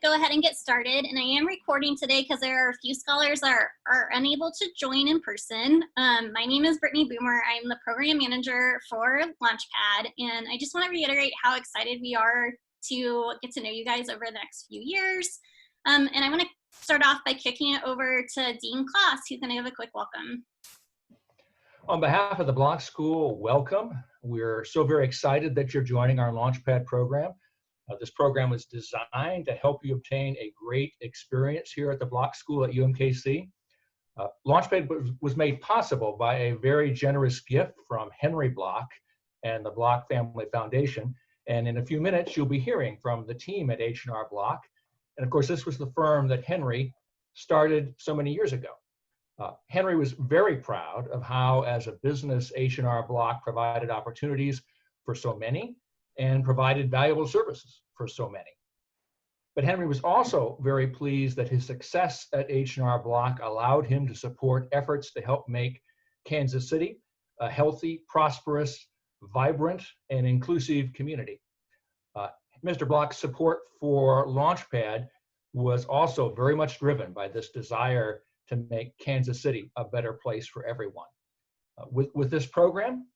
go ahead and get started. And I am recording today because there are a few scholars that are unable to join in person. My name is Brittany Boomer. I'm the program manager for Launchpad. And I just want to reiterate how excited we are to get to know you guys over the next few years. And I want to start off by kicking it over to Dean Klaas, who's going to give a quick welcome. On behalf of the Block School, welcome. We're so very excited that you're joining our Launchpad program. This program was designed to help you obtain a great experience here at the Block School at UMKC. Launchpad was made possible by a very generous gift from Henry Block and the Block Family Foundation. And in a few minutes, you'll be hearing from the team at H&R Block. And of course, this was the firm that Henry started so many years ago. Henry was very proud of how, as a business, H&R Block provided opportunities for so many and provided valuable services for so many. But Henry was also very pleased that his success at H&R Block allowed him to support efforts to help make Kansas City a healthy, prosperous, vibrant, and inclusive community. Mr. Block's support for Launchpad was also very much driven by this desire to make Kansas City a better place for everyone. With this program,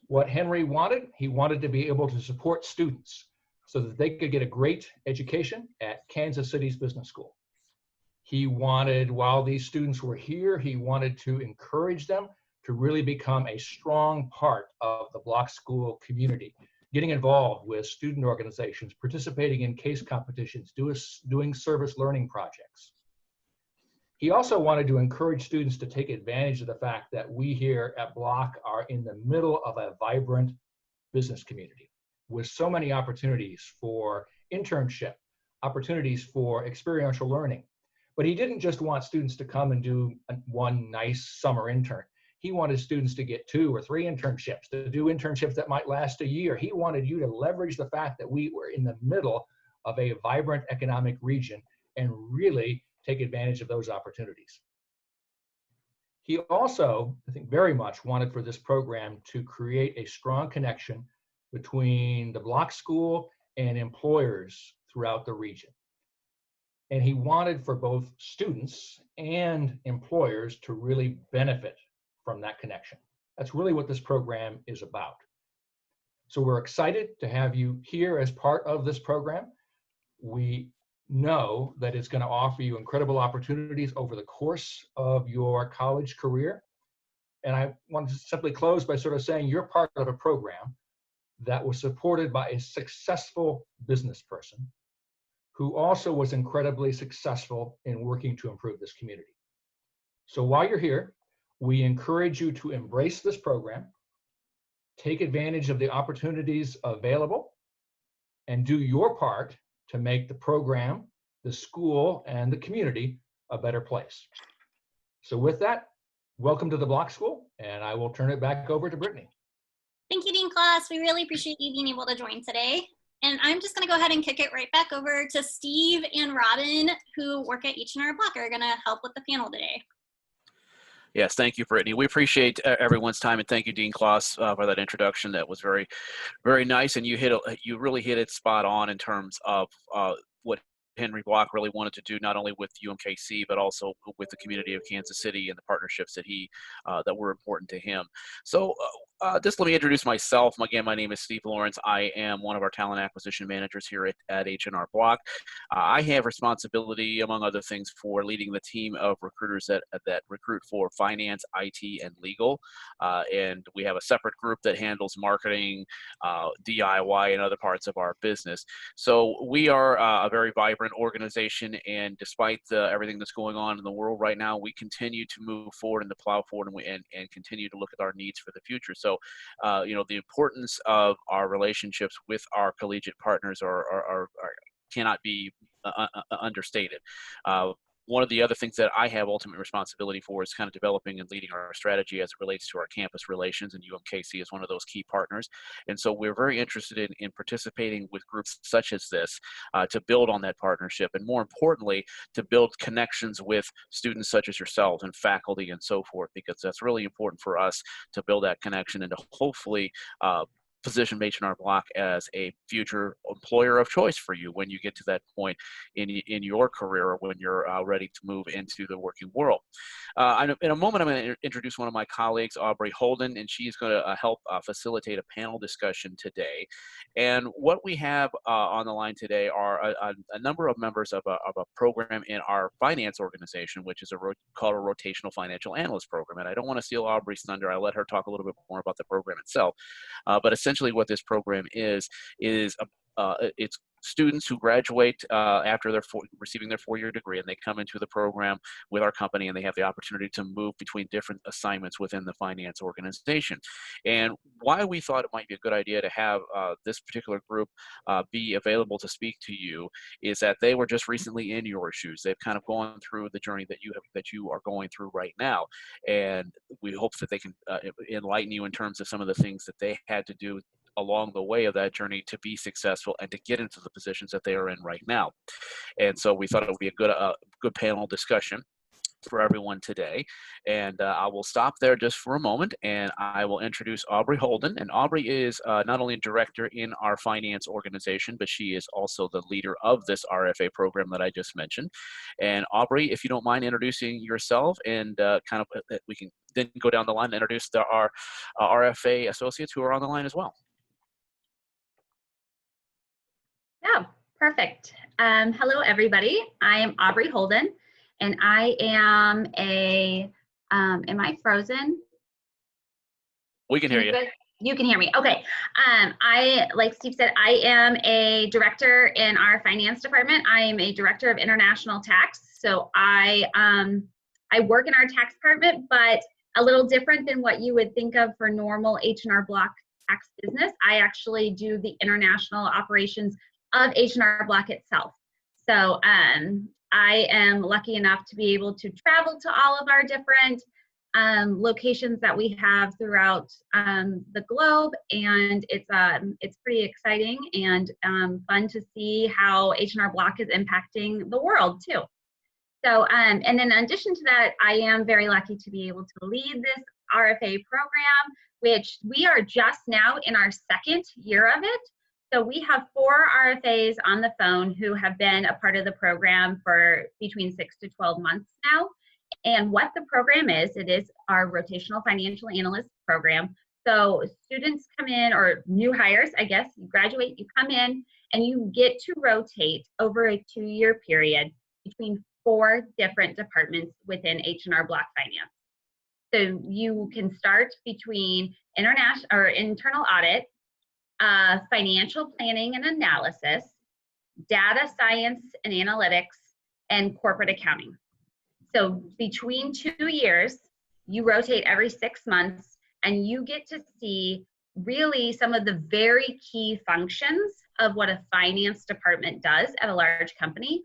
what Henry wanted, he wanted to be able to support students so that they could get a great education at Kansas City's business school. He wanted, while these students were here, he wanted to encourage them to really become a strong part of the Block School community, getting involved with student organizations, participating in case competitions, doing service learning projects. He also wanted to encourage students to take advantage of the fact that we here at Block are in the middle of a vibrant business community with so many opportunities for internship, opportunities for experiential learning. But he didn't just want students to come and do one nice summer intern. He wanted students to get 2 or 3 internships, to do internships that might last a year. He wanted you to leverage the fact that we were in the middle of a vibrant economic region and really take advantage of those opportunities. He also, I think, very much wanted for this program to create a strong connection between the Block School and employers throughout the region. And he wanted for both students and employers to really benefit from that connection. That's really what this program is about. So we're excited to have you here as part of this program. We know that it's going to offer you incredible opportunities over the course of your college career. And I want to simply close by sort of saying you're part of a program that was supported by a successful business person who also was incredibly successful in working to improve this community. So while you're here, we encourage you to embrace this program, take advantage of the opportunities available, and do your part to make the program, the school, and the community a better place. So with that, welcome to the Block School, and I will turn it back over to Brittany. Thank you, Dean Klaas. We really appreciate you being able to join today. And I'm just going to go ahead and kick it right back over to Steve and Robin, who work at H&R Block, are going to help with the panel today. Yes, thank you, Brittany. We appreciate everyone's time, and thank you, Dean Klaas, for that introduction. That was very, very nice, and you really hit it spot on in terms of what Henry Block really wanted to do, not only with UMKC, but also with the community of Kansas City and the partnerships that that were important to him. So just let me introduce myself. Again, my name is Steve Lawrence. I am one of our talent acquisition managers here at H&R Block. I have responsibility, among other things, for leading the team of recruiters that recruit for finance, IT, and legal. And we have a separate group that handles marketing, DIY, and other parts of our business. So we are a very vibrant organization, and despite everything that's going on in the world right now, we continue to move forward and to plow forward, and continue to look at our needs for the future. So, the importance of our relationships with our collegiate partners cannot be understated. One of the other things that I have ultimate responsibility for is kind of developing and leading our strategy as it relates to our campus relations, and UMKC is one of those key partners. And so we're very interested in participating with groups such as this to build on that partnership, and more importantly, to build connections with students such as yourselves and faculty and so forth, because that's really important for us to build that connection and to hopefully position H&R Block as a future employer of choice for you when you get to that point in your career, or when you're ready to move into the working world. In a moment, I'm going to introduce one of my colleagues, Aubrey Holden, and she's going to help facilitate a panel discussion today. And what we have on the line today are a number of members of a program in our finance organization, which is called a Rotational Financial Analyst Program. And I don't want to steal Aubrey's thunder. I'll let her talk a little bit more about the program itself. But essentially what this program is it's students who graduate after receiving their 4-year degree, and they come into the program with our company, and they have the opportunity to move between different assignments within the finance organization. And why we thought it might be a good idea to have this particular group be available to speak to you is that they were just recently in your shoes. They've kind of gone through the journey that you are going through right now, and we hope that they can enlighten you in terms of some of the things that they had to do along the way of that journey to be successful and to get into the positions that they are in right now. And so we thought it would be a good panel discussion for everyone today. And I will stop there just for a moment, and I will introduce Aubrey Holden. And Aubrey is not only a director in our finance organization, but she is also the leader of this RFA program that I just mentioned. And Aubrey, if you don't mind introducing yourself, and we can then go down the line and introduce our RFA associates who are on the line as well. Yeah, perfect. Hello, everybody. I am Aubrey Holden, and I am am I frozen? We can hear you. You can hear me. Okay. Like Steve said, I am a director in our finance department. I am a director of international tax. So I work in our tax department, but a little different than what you would think of for normal H&R Block tax business. I actually do the international operations of H&R Block itself. So I am lucky enough to be able to travel to all of our different locations that we have throughout the globe, and it's pretty exciting and fun to see how H&R Block is impacting the world too. So and then in addition to that, I am very lucky to be able to lead this RFA program, which we are just now in our 2nd year of it. So we have 4 RFAs on the phone who have been a part of the program for between 6 to 12 months now. And what the program is, it is our Rotational Financial Analyst program. So students come in, or new hires, I guess, you graduate, you come in, and you get to rotate over a 2-year period between 4 different departments within H&R Block Finance. So you can start between internal audit, financial planning and analysis, data science and analytics, and corporate accounting. So between 2 years, you rotate every 6 months, and you get to see really some of the very key functions of what a finance department does at a large company.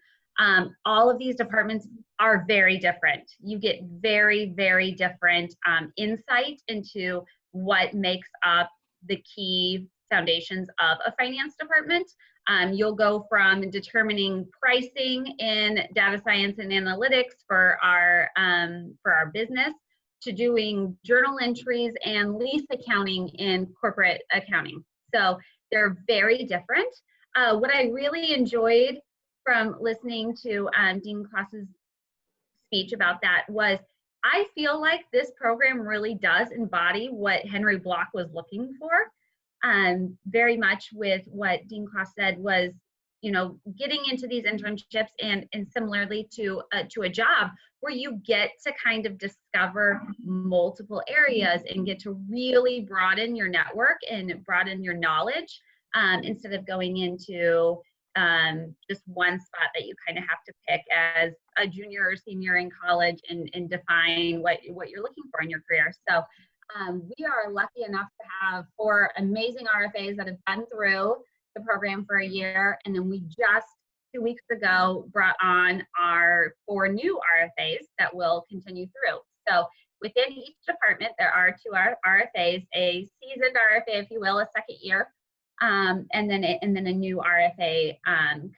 All of these departments are very different. You get very, very different insight into what makes up the key foundations of a finance department. You'll go from determining pricing in data science and analytics for our business to doing journal entries and lease accounting in corporate accounting. So they're very different. What I really enjoyed from listening to Dean Klaus's speech about that was, I feel like this program really does embody what Henry Block was looking for. Very much with what Dean Klaus said was, getting into these internships and similarly to a job where you get to kind of discover multiple areas and get to really broaden your network and broaden your knowledge instead of going into just one spot that you kind of have to pick as a junior or senior in college and define what you're looking for in your career. So we are lucky enough to have 4 amazing RFAs that have been through the program for a year, and then we just 2 weeks ago brought on our 4 new RFAs that will continue through. So within each department, there are 2 RFAs, a seasoned RFA, if you will, a 2nd year, and then a new RFA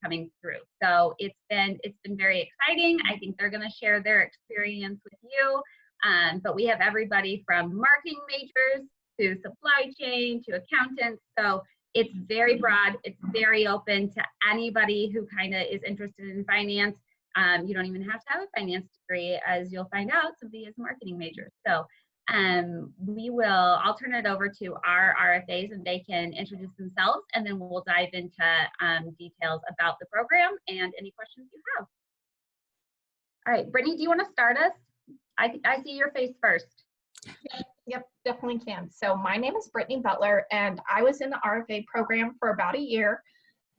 coming through. So it's been very exciting. I think they're going to share their experience with you. But we have everybody from marketing majors to supply chain to accountants. So it's very broad. It's very open to anybody who kind of is interested in finance. You don't even have to have a finance degree, as you'll find out. Somebody is a marketing major. So I'll turn it over to our RFAs and they can introduce themselves, and then we'll dive into details about the program and any questions you have. All right, Brittany, do you want to start us? I see your face first. Yep, definitely can. So my name is Brittany Butler, and I was in the RFA program for about a year.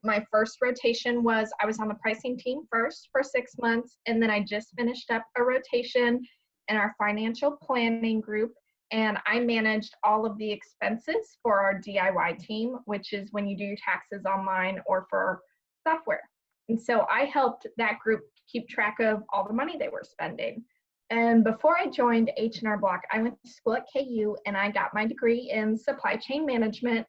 My first rotation was I was on the pricing team first for 6 months, and then I just finished up a rotation in our financial planning group, and I managed all of the expenses for our DIY team, which is when you do your taxes online or for software. And so I helped that group keep track of all the money they were spending. And before I joined H&R Block, I went to school at KU and I got my degree in supply chain management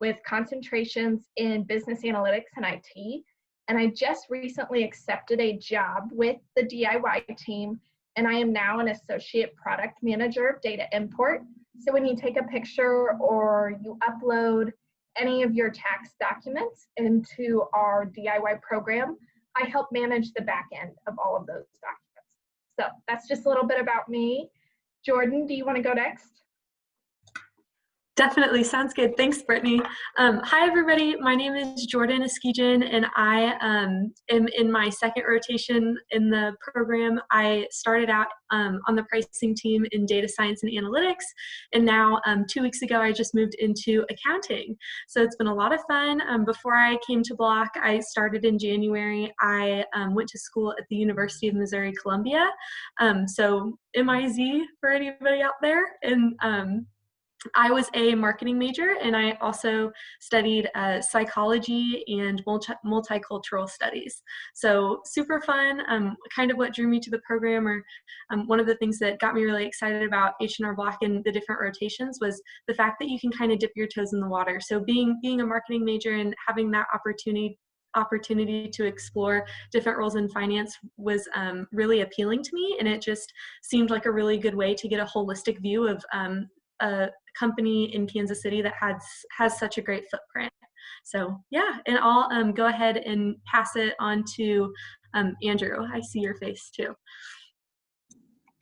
with concentrations in business analytics and IT. And I just recently accepted a job with the DIY team, and I am now an associate product manager of data import. So when you take a picture or you upload any of your tax documents into our DIY program, I help manage the back end of all of those documents. So that's just a little bit about me. Jordan, do you want to go next? Definitely, sounds good. Thanks, Brittany. Hi, everybody. My name is Jordan Eskijan, and I am in my second rotation in the program. I started out on the pricing team in data science and analytics, and now 2 weeks ago, I just moved into accounting. So it's been a lot of fun. Before I came to Block, I started in January. I went to school at the University of Missouri Columbia, so MIZ for anybody out there, and I was a marketing major, and I also studied psychology and multicultural studies. So super fun, kind of what drew me to the program, or one of the things that got me really excited about H&R Block and the different rotations was the fact that you can kind of dip your toes in the water. So being a marketing major and having that opportunity to explore different roles in finance was really appealing to me, and it just seemed like a really good way to get a holistic view of a company in Kansas City that has such a great footprint. So yeah, and I'll go ahead and pass it on to Andrew. I see your face too.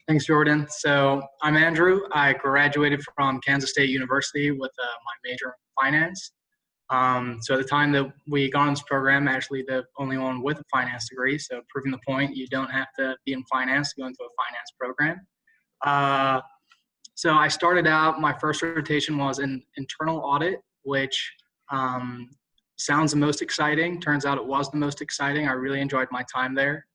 Thanks, Jordan. So I'm Andrew. I graduated from Kansas State University with my major in finance. So at the time that we got on this program, actually the only one with a finance degree. So proving the point, you don't have to be in finance to go into a finance program. So I started out, my first rotation was in internal audit, which sounds the most exciting. Turns out it was the most exciting. I really enjoyed my time there.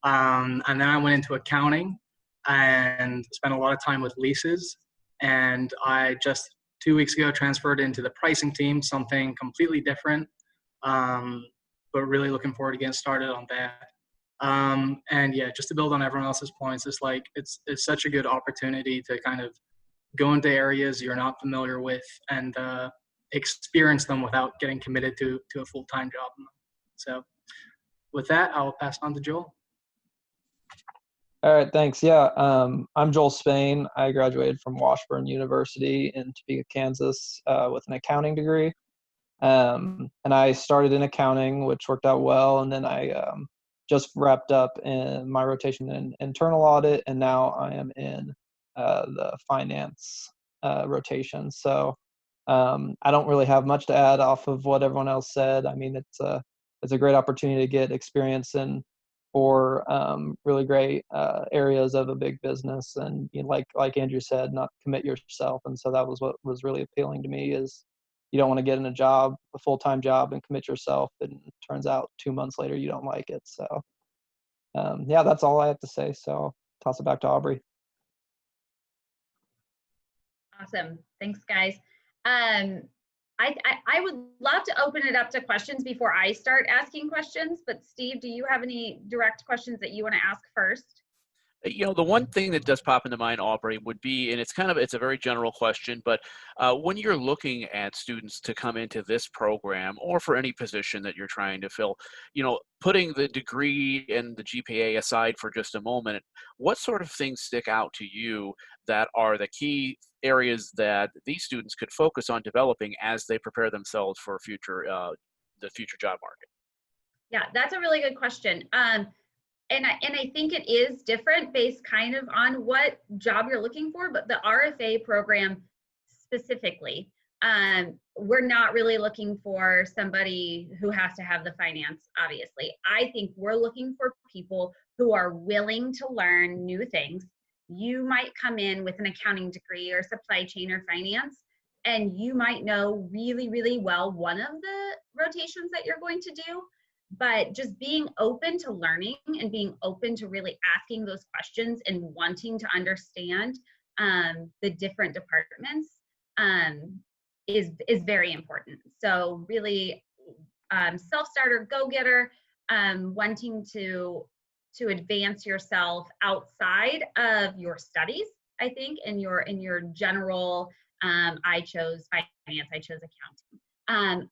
And then I went into accounting and spent a lot of time with leases. And I just 2 weeks ago transferred into the pricing team, something completely different, but really looking forward to getting started on that. And yeah, just to build on everyone else's points, it's such a good opportunity to kind of go into areas you're not familiar with and experience them without getting committed to a full-time job. So with that, I'll pass on to Joel. All right, thanks. Yeah, I'm Joel Spain. I graduated from Washburn University in Topeka, Kansas with an accounting degree. And I started in accounting, which worked out well. And then I just wrapped up in my rotation in internal audit, and now I am in the finance rotation. So I don't really have much to add off of what everyone else said. I mean, it's a great opportunity to get experience in for really great areas of a big business, and like Andrew said, not commit yourself. And so that was what was really appealing to me, is you don't want to get in a full-time job and commit yourself, and it turns out 2 months later you don't like it. So yeah, that's all I have to say. So I'll toss it back to Aubrey. Awesome. Thanks, guys. I would love to open it up to questions before I start asking questions, but Steve, do you have any direct questions that you want to ask first? You know, the one thing that does pop into mind, Aubrey, would be, and it's a very general question, but when you're looking at students to come into this program or for any position that you're trying to fill, putting the degree and the GPA aside for just a moment, what sort of things stick out to you that are the key areas that these students could focus on developing as they prepare themselves for the future job market? Yeah, that's a really good question. And I think it is different based kind of on what job you're looking for, but the RFA program specifically, we're not really looking for somebody who has to have the finance, obviously. I think we're looking for people who are willing to learn new things. You might come in with an accounting degree or supply chain or finance, and you might know really, really well one of the rotations that you're going to do. But just being open to learning and being open to really asking those questions and wanting to understand the different departments is very important. So really self-starter, go-getter, wanting to advance yourself outside of your studies, I think, in your general, I chose finance, I chose accounting.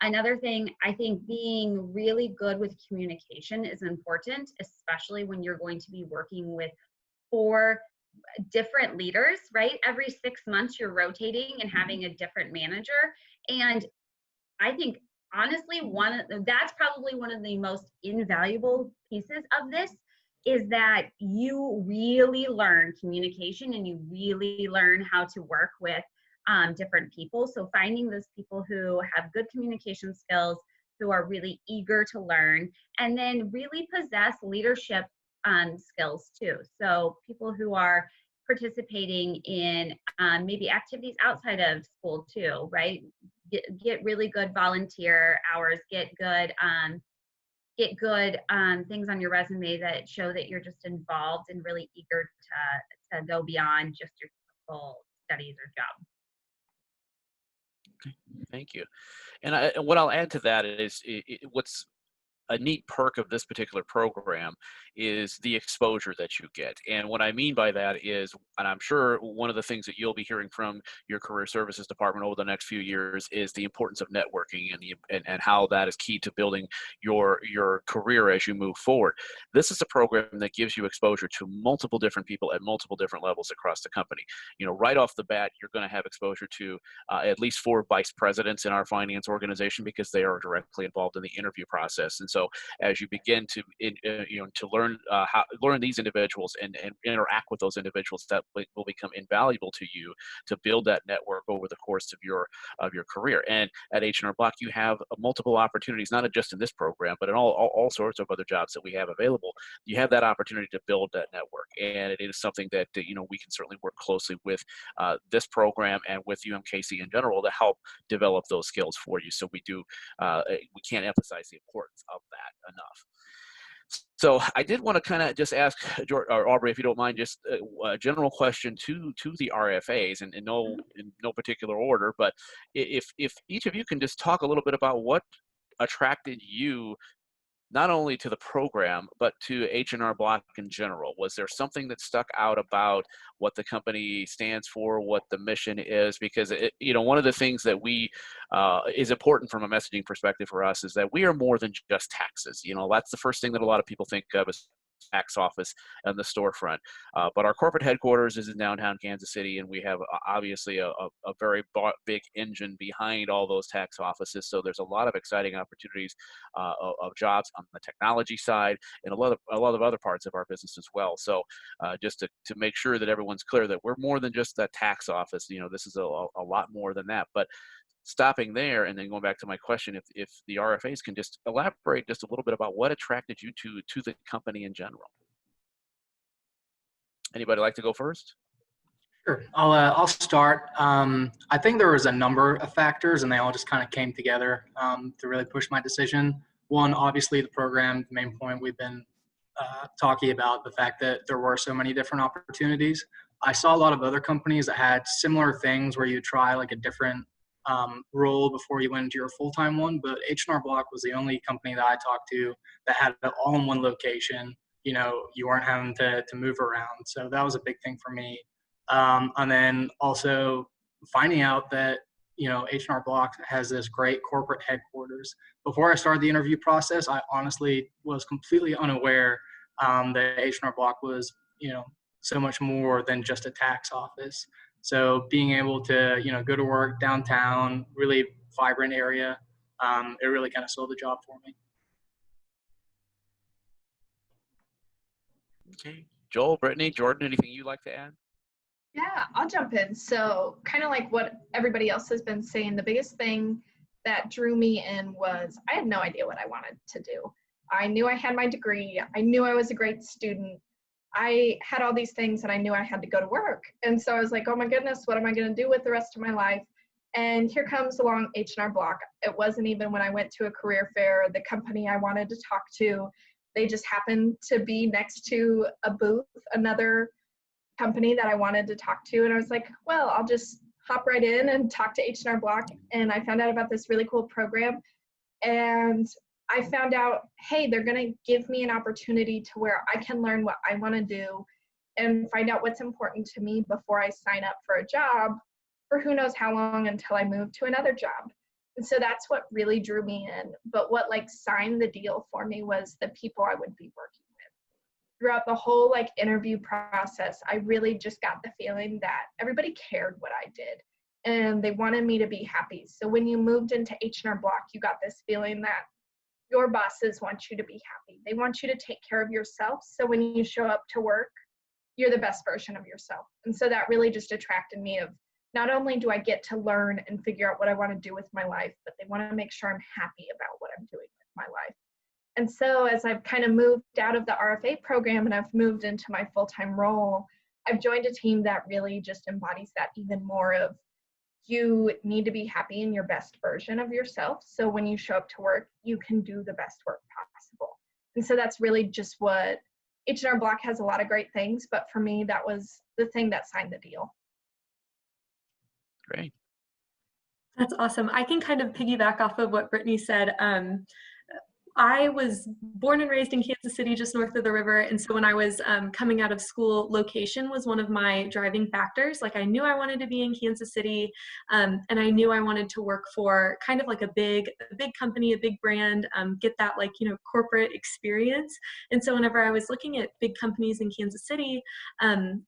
Another thing, I think being really good with communication is important, especially when you're going to be working with 4 different leaders, right? Every 6 months you're rotating and having a different manager. And I think honestly, that's probably one of the most invaluable pieces of this, is that you really learn communication and you really learn how to work with different people. So finding those people who have good communication skills, who are really eager to learn, and then really possess leadership skills too. So people who are participating in maybe activities outside of school too, right? Get really good volunteer hours, get good things on your resume that show that you're just involved and really eager to go beyond just your typical studies or job. Thank you. And what I'll add to that is what's a neat perk of this particular program is the exposure that you get. And what I mean by that is, and I'm sure one of the things that you'll be hearing from your career services department over the next few years is the importance of networking and how that is key to building your career as you move forward. This is a program that gives you exposure to multiple different people at multiple different levels across the company. You know, right off the bat, you're going to have exposure to at least 4 vice presidents in our finance organization, because they are directly involved in the interview process. And so as you begin to learn these individuals and interact with those individuals, that will become invaluable to you to build that network over the course of your career. And at H&R Block, you have multiple opportunities, not just in this program, but in all sorts of other jobs that we have available. You have that opportunity to build that network, and it is something that we can certainly work closely with this program and with UMKC in general to help develop those skills for you. So we can't emphasize the importance of that enough. So I did want to kind of just ask Aubrey, if you don't mind, just a general question to the RFAs, and in no particular order, but if each of you can just talk a little bit about what attracted you not only to the program, but to H&R Block in general. Was there something that stuck out about what the company stands for, what the mission is? Because one of the things that is important from a messaging perspective for us is that we are more than just taxes. That's the first thing that a lot of people think of as tax office and the storefront. But our corporate headquarters is in downtown Kansas City, and we have obviously a very big engine behind all those tax offices. So there's a lot of exciting opportunities of jobs on the technology side and a lot of other parts of our business as well. So just to make sure that everyone's clear that we're more than just that tax office. This is a lot more than that. But stopping there and then going back to my question, if the RFAs can just elaborate just a little bit about what attracted you to the company in general. Anybody like to go first? Sure, I'll start. I think there was a number of factors, and they all just kind of came together to really push my decision. One, obviously the program, the main point we've been talking about, the fact that there were so many different opportunities. I saw a lot of other companies that had similar things where you try like a different role before you went into your full-time one, but H&R Block was the only company that I talked to that had it all in one location. You weren't having to move around. So that was a big thing for me. And then also finding out that, H&R Block has this great corporate headquarters. Before I started the interview process, I honestly was completely unaware that H&R Block was, so much more than just a tax office. So being able to, go to work downtown, really vibrant area, it really kind of sold the job for me. Okay. Joel, Brittany, Jordan, anything you'd like to add? Yeah, I'll jump in. So kind of like what everybody else has been saying, the biggest thing that drew me in was I had no idea what I wanted to do. I knew I had my degree. I knew I was a great student. I had all these things and I knew I had to go to work. And so I was like, oh my goodness, what am I going to do with the rest of my life? And here comes along H&R Block. It wasn't even when I went to a career fair, the company I wanted to talk to, they just happened to be next to a booth, another company that I wanted to talk to. And I was like, well, I'll just hop right in and talk to H&R Block. And I found out about this really cool program. And I found out, hey, they're going to give me an opportunity to where I can learn what I want to do and find out what's important to me before I sign up for a job for who knows how long until I move to another job. And so that's what really drew me in. But what signed the deal for me was the people I would be working with. Throughout the whole interview process, I really just got the feeling that everybody cared what I did and they wanted me to be happy. So when you moved into H&R Block, you got this feeling that your bosses want you to be happy. They want you to take care of yourself. So when you show up to work, you're the best version of yourself. And so that really just attracted me of not only do I get to learn and figure out what I want to do with my life, but they want to make sure I'm happy about what I'm doing with my life. And so as I've kind of moved out of the RFA program and I've moved into my full-time role, I've joined a team that really just embodies that even more of you need to be happy in your best version of yourself. So when you show up to work, you can do the best work possible. And so that's really just what H&R Block has a lot of great things, but for me, that was the thing that signed the deal. Great. That's awesome. I can kind of piggyback off of what Brittany said. I was born and raised in Kansas City, just north of the river. And so when I was coming out of school, location was one of my driving factors. I knew I wanted to be in Kansas City, and I knew I wanted to work for kind of a big company, a big brand, get that corporate experience. And so whenever I was looking at big companies in Kansas City,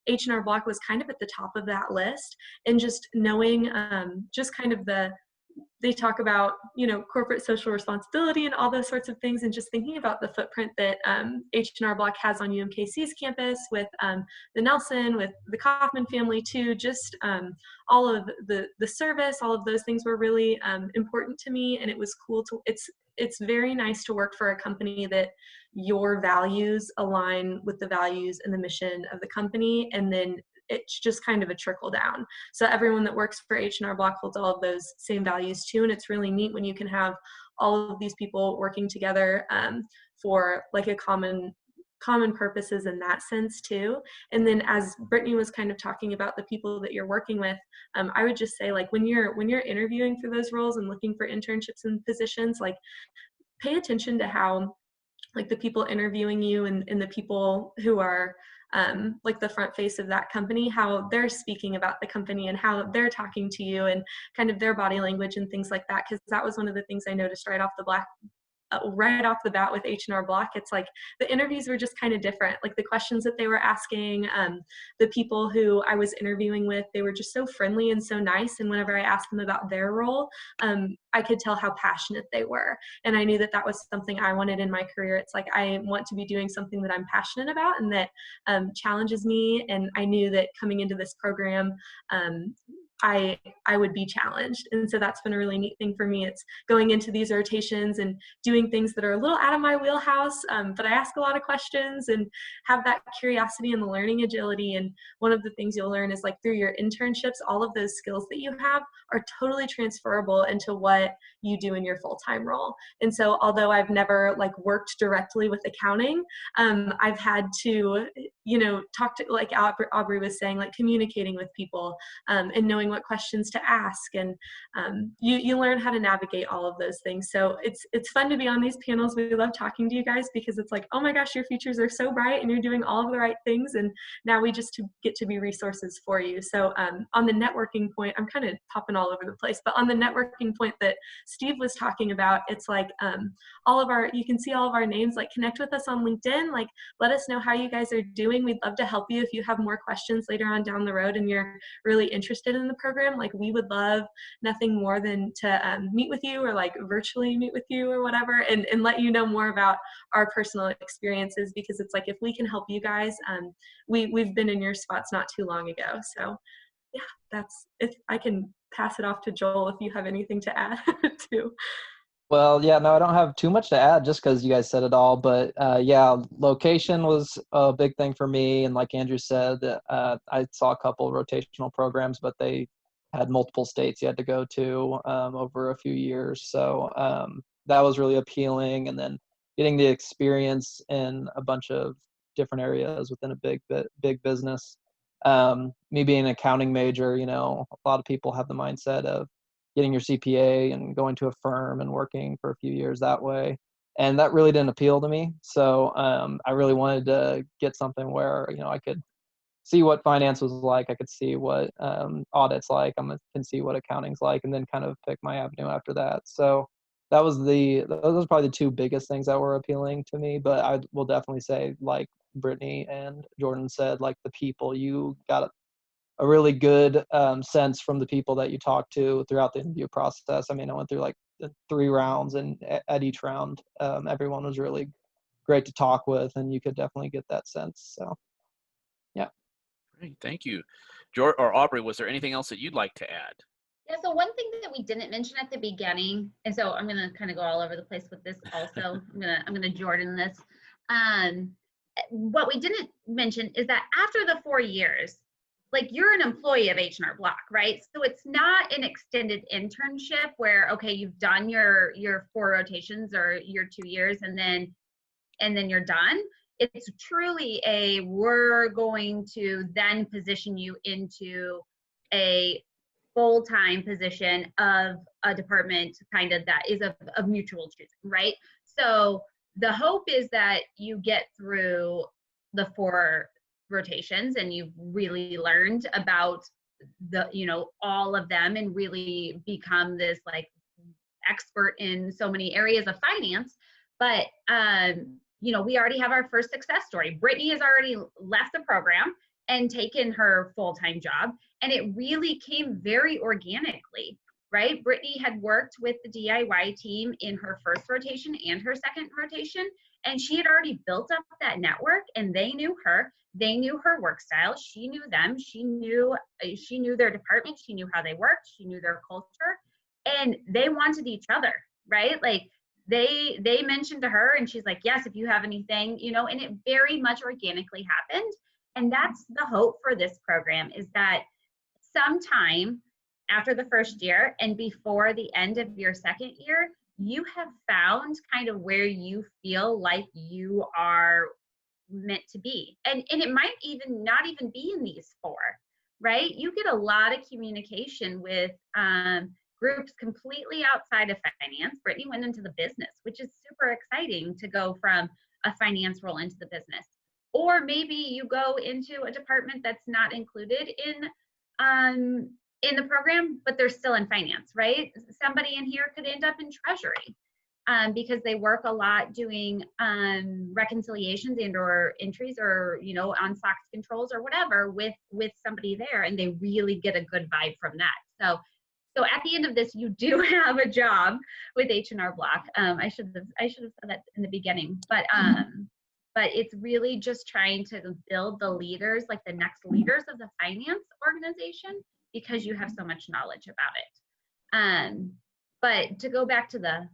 H&R Block was kind of at the top of that list. And just knowing just kind of they talk about, corporate social responsibility and all those sorts of things, and just thinking about the footprint that H&R Block has on UMKC's campus with the Nelson, with the Kaufman family too, just all of the service, all of those things were really important to me. And it was cool it's very nice to work for a company that your values align with the values and the mission of the company, and then it's just kind of a trickle down. So everyone that works for H&R Block holds all of those same values too. And it's really neat when you can have all of these people working together for a common purposes in that sense too. And then as Brittany was kind of talking about the people that you're working with, I would just say when you're interviewing for those roles and looking for internships and positions, pay attention to how the people interviewing you and the people who are the front face of that company, how they're speaking about the company and how they're talking to you and kind of their body language and things like that. Because that was one of the things I noticed right off the bat with H&R Block. It's the interviews were just kind of different. The questions that they were asking, the people who I was interviewing with, they were just so friendly and so nice. And whenever I asked them about their role, I could tell how passionate they were. And I knew that that was something I wanted in my career. It's I want to be doing something that I'm passionate about and that challenges me. And I knew that coming into this program, I would be challenged. And so that's been a really neat thing for me. It's going into these rotations and doing things that are a little out of my wheelhouse, but I ask a lot of questions and have that curiosity and the learning agility. And one of the things you'll learn is through your internships, all of those skills that you have are totally transferable into what you do in your full-time role. And so although I've never worked directly with accounting, I've had to, talk to, Aubrey was saying, communicating with people and knowing what questions to ask, and you learn how to navigate all of those things. So it's fun to be on these panels. We love talking to you guys because it's oh my gosh, your futures are so bright and you're doing all of the right things, and now we just get to be resources for you. So on the networking point, I'm kind of popping all over the place, but on the networking point that Steve was talking about, it's you can see all of our names, connect with us on LinkedIn, let us know how you guys are doing. doing. We'd love to help you if you have more questions later on down the road and you're really interested in the program. Like, we would love nothing more than to meet with you, or like virtually meet with you or whatever, and let you know more about our personal experiences, because it's like, if we can help you guys, we've been in your spots not too long ago. So yeah, that's, if I can pass it off to Joel if you have anything to add too. Well, yeah, no, I don't have too much to add just because you guys said it all. But yeah, location was a big thing for me. And like Andrew said, I saw a couple of rotational programs, but they had multiple states you had to go to over a few years. So that was really appealing. And then getting the experience in a bunch of different areas within a big business. Me being an accounting major, you know, a lot of people have the mindset of getting your CPA and going to a firm and working for a few years that way. And that really didn't appeal to me. So I really wanted to get something where, you know, I could see what finance was like. I could see what audit's like. I can see what accounting's like, and then kind of pick my avenue after that. So those are probably the two biggest things that were appealing to me. But I will definitely say, like Brittany and Jordan said, like the people, you got a really good sense from the people that you talk to throughout the interview process. I mean, I went through like 3 rounds, and at each round, everyone was really great to talk with, and you could definitely get that sense. So, yeah. Great, thank you. George or Aubrey, was there anything else that you'd like to add? Yeah, so one thing that we didn't mention at the beginning, and so I'm gonna kind of go all over the place with this also. I'm gonna Jordan this. What we didn't mention is that after the 4 years, like, you're an employee of H&R Block, right? So it's not an extended internship where, okay, you've done your 4 rotations or your 2 years and then you're done. It's truly we're going to then position you into a full-time position of a department kind of that is of mutual choosing, right? So the hope is that you get through the 4 rotations and you've really learned about all of them and really become this like expert in so many areas of finance. But we already have our first success story. Brittany has already left the program and taken her full-time job, and it really came very organically, right? Brittany had worked with the DIY team in her first rotation and her second rotation, and she had already built up that network, and they knew her. They knew her work style. She knew them. She knew their department. She knew how they worked. She knew their culture, and they wanted each other, right? Like, they mentioned to her, and she's like, yes, if you have anything, and it very much organically happened. And that's the hope for this program, is that sometime after the first year and before the end of your second year, you have found kind of where you feel like you are meant to be. And it might even not even be in these 4, right? You get a lot of communication with groups completely outside of finance. Brittany went into the business, which is super exciting to go from a finance role into the business. Or maybe you go into a department that's not included in the program, but they're still in finance, right? Somebody in here could end up in treasury because they work a lot doing reconciliations and or entries or, on SOX controls or whatever with somebody there, and they really get a good vibe from that. So at the end of this, you do have a job with H&R Block. I should have said that in the beginning, but it's really just trying to build the leaders, like the next leaders of the finance organization, because you have so much knowledge about it. But to go back to the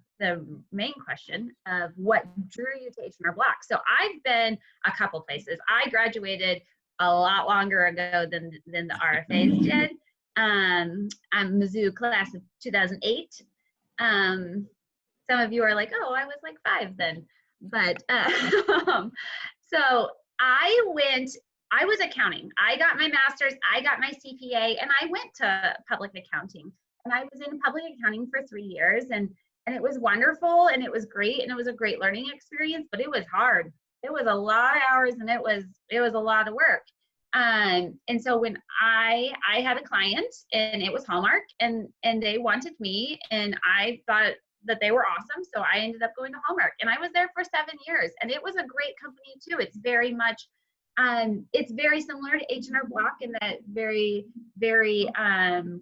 main question of what drew you to H&R Block. So I've been a couple places. I graduated a lot longer ago than the RFAs did. I'm Mizzou class of 2008. Some of you are like, oh, I was like 5 then. But so I was accounting. I got my master's, I got my CPA, and I went to public accounting. And I was in public accounting for 3 years, and it was wonderful, and it was great, and it was a great learning experience, but it was hard. It was a lot of hours, and it was a lot of work. And so when I had a client, and it was Hallmark, and they wanted me, and I thought that they were awesome, so I ended up going to Hallmark, and I was there for 7 years, and it was a great company too. It's very much It's very similar to H&R Block in that very, very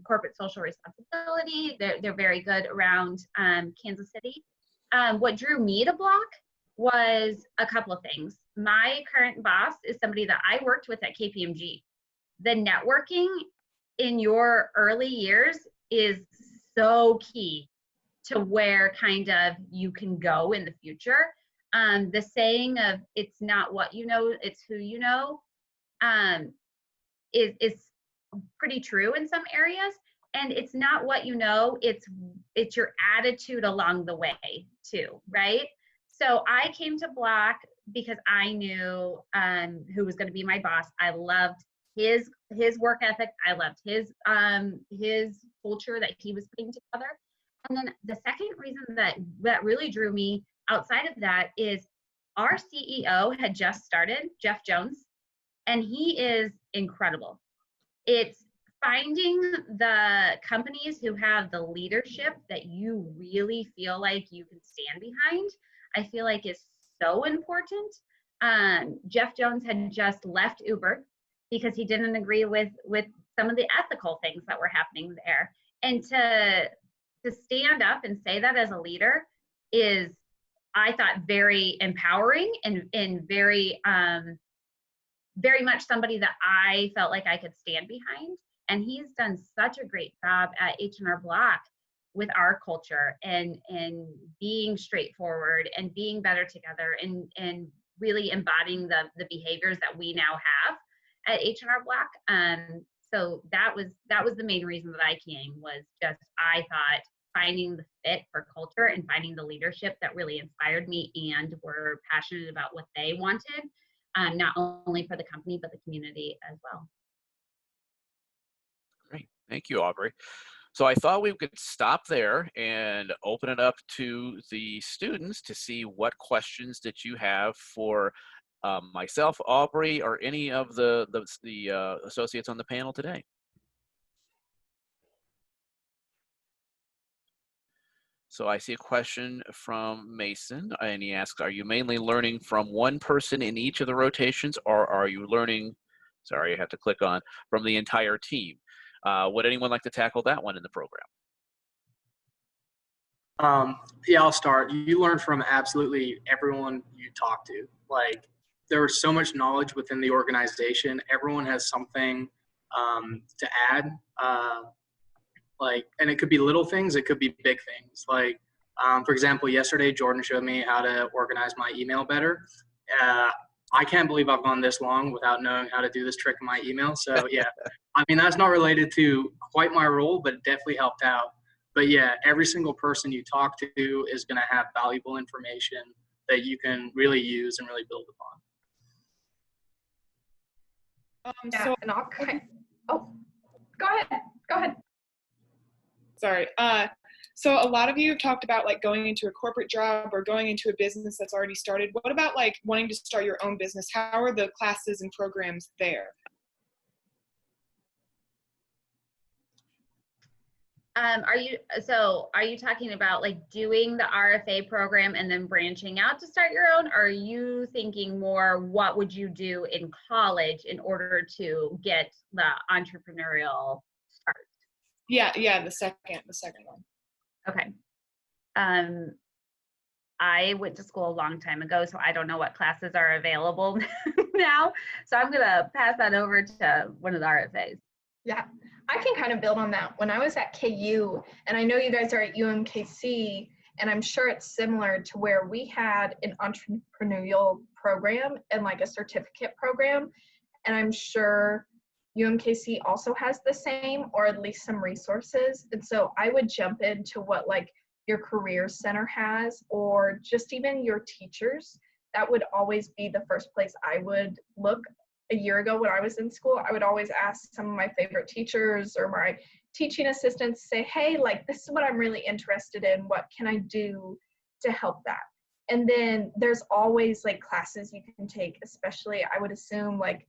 corporate social responsibility. They're very good around Kansas City. What drew me to Block was a couple of things. My current boss is somebody that I worked with at KPMG. The networking in your early years is so key to where kind of you can go in the future. The saying of "it's not what you know, it's who you know," is pretty true in some areas. And it's not what you know; it's your attitude along the way too, right? So I came to Block because I knew who was going to be my boss. I loved his work ethic. I loved his culture that he was putting together. And then the second reason that really drew me outside of that is our CEO had just started, Jeff Jones, and he is incredible. It's finding the companies who have the leadership that you really feel like you can stand behind, I feel like is so important. Jeff Jones had just left Uber because he didn't agree with some of the ethical things that were happening there. And to stand up and say that as a leader is, I thought, very empowering and very, very much somebody that I felt like I could stand behind. And he's done such a great job at H&R Block with our culture and being straightforward and being better together and really embodying the behaviors that we now have at H&R Block. So that was the main reason that I came, was just, I thought, finding the fit for culture and finding the leadership that really inspired me and were passionate about what they wanted, not only for the company, but the community as well. Great. Thank you, Aubrey. So I thought we could stop there and open it up to the students to see what questions that you have for myself, Aubrey, or any of the associates on the panel today. So I see a question from Mason, and he asks, are you mainly learning from one person in each of the rotations, or are you learning, sorry, I have to click on, from the entire team? Would anyone like to tackle that one in the program? Yeah, I'll start. You learn from absolutely everyone you talk to. Like, there's so much knowledge within the organization. Everyone has something to add. And it could be little things, it could be big things. Like, for example, yesterday, Jordan showed me how to organize my email better. I can't believe I've gone this long without knowing how to do this trick in my email. So yeah, I mean, that's not related to quite my role, but it definitely helped out. But yeah, every single person you talk to is going to have valuable information that you can really use and really build upon. Yeah, and I'll go ahead. Sorry. So a lot of you have talked about like going into a corporate job or going into a business that's already started. What about like wanting to start your own business? How are the classes and programs there? Are you talking about like doing the RFA program and then branching out to start your own? Or are you thinking more, what would you do in college in order to get the entrepreneurial start? Yeah, the second one. Okay. I went to school a long time ago, so I don't know what classes are available now. So I'm gonna pass that over to one of the RFAs. Yeah, I can kind of build on that. When I was at KU, and I know you guys are at UMKC, and I'm sure it's similar to where we had an entrepreneurial program and like a certificate program, and I'm sure UMKC also has the same, or at least some resources. And so I would jump into what like your career center has, or just even your teachers. That would always be the first place I would look. A year ago when I was in school, I would always ask some of my favorite teachers or my teaching assistants, say, hey, like, this is what I'm really interested in. What can I do to help that? And then there's always like classes you can take, especially I would assume like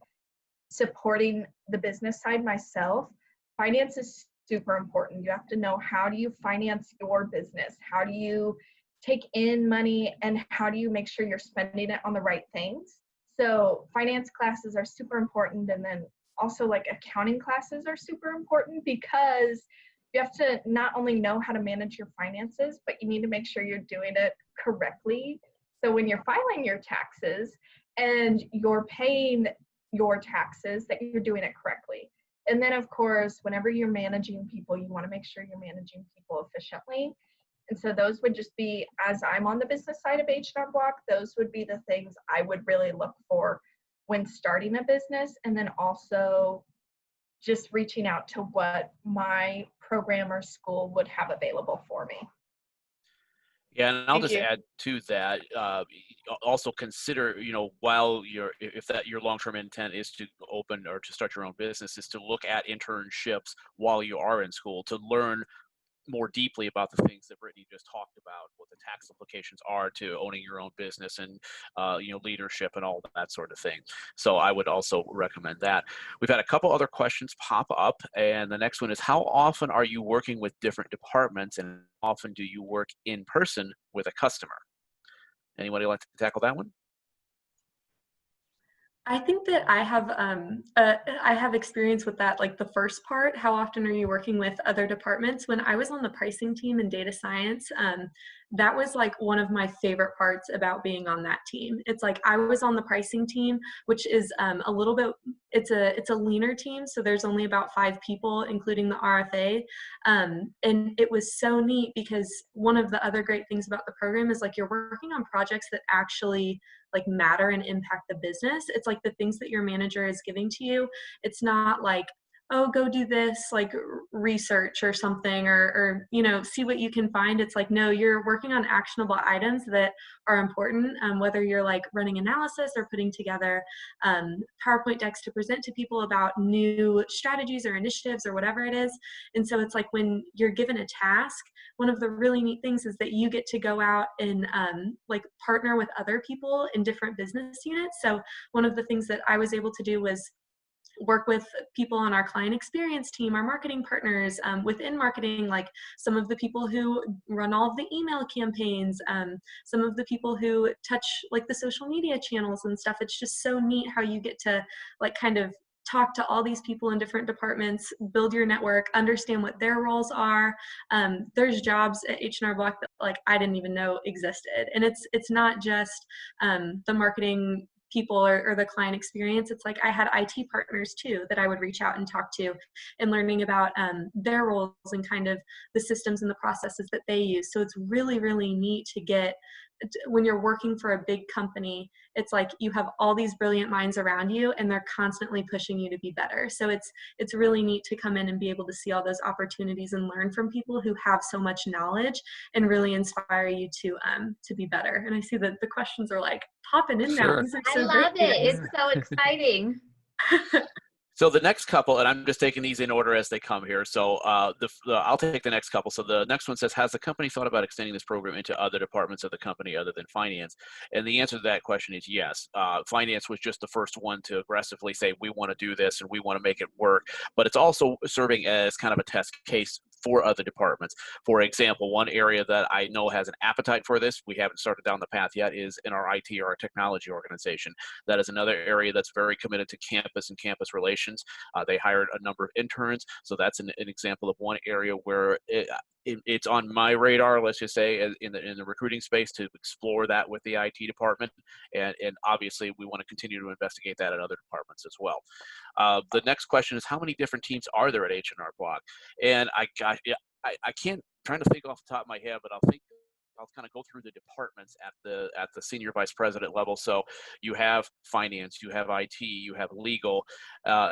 supporting the business side myself. Finance is super important. You have to know, how do you finance your business? How do you take in money, and how do you make sure you're spending it on the right things? So finance classes are super important, and then also like accounting classes are super important because you have to not only know how to manage your finances, but you need to make sure you're doing it correctly. So when you're filing your taxes and you're paying your taxes, that you're doing it correctly. And then of course, whenever you're managing people, you want to make sure you're managing people efficiently. And so those would just be, as I'm on the business side of H&R Block, those would be the things I would really look for when starting a business. And then also just reaching out to what my program or school would have available for me. Yeah, and I'll Thank just you. add to that. Also consider, while if that your long-term intent is to open or to start your own business, is to look at internships while you are in school to learn more deeply about the things that Brittany just talked about, what the tax implications are to owning your own business and leadership and all that sort of thing. So I would also recommend that. We've had a couple other questions pop up, and the next one is, how often are you working with different departments, and how often do you work in person with a customer? Anybody like to tackle that one? I think that I have experience with that, like the first part. How often are you working with other departments? When I was on the pricing team in data science, that was like one of my favorite parts about being on that team. It's like I was on the pricing team, which is a little bit. It's a leaner team, so there's only about 5 people, including the RFA, and it was so neat because one of the other great things about the program is like you're working on projects that actually like matter and impact the business. It's like the things that your manager is giving to you. It's not like, oh, go do this like research or something, or see what you can find. It's like, no, you're working on actionable items that are important, whether you're like running analysis or putting together PowerPoint decks to present to people about new strategies or initiatives or whatever it is. And so it's like when you're given a task, one of the really neat things is that you get to go out and like partner with other people in different business units. So one of the things that I was able to do was work with people on our client experience team, our marketing partners, within marketing, like some of the people who run all of the email campaigns, some of the people who touch like the social media channels and stuff. It's just so neat how you get to like kind of talk to all these people in different departments, build your network, understand what their roles are. There's jobs at H&R Block that like I didn't even know existed. And it's not just the marketing people or the client experience. It's like I had IT partners too that I would reach out and talk to, and learning about their roles and kind of the systems and the processes that they use. So it's really, really neat to get, when you're working for a big company, it's like you have all these brilliant minds around you and they're constantly pushing you to be better. So it's really neat to come in and be able to see all those opportunities and learn from people who have so much knowledge and really inspire you to be better. And I see that the questions are like popping in now. Sure. These are I so love great. it. It's so exciting. So the next couple, and I'm just taking these in order as they come here. So I'll take the next couple. So the next one says, has the company thought about extending this program into other departments of the company other than finance? And the answer to that question is yes. Finance was just the first one to aggressively say, we want to do this and we want to make it work. But it's also serving as kind of a test case for other departments. For example, one area that I know has an appetite for this, we haven't started down the path yet, is in our IT or our technology organization. That is another area that's very committed to campus and campus relations. They hired a number of interns, so that's an example of one area where it's on my radar, let's just say, in the recruiting space, to explore that with the IT department, and obviously we want to continue to investigate that in other departments as well. The next question is, how many different teams are there at H&R Block? And I can't, trying to think off the top of my head, but I'll kind of go through the departments at the senior vice president level. So you have finance, you have IT, you have legal.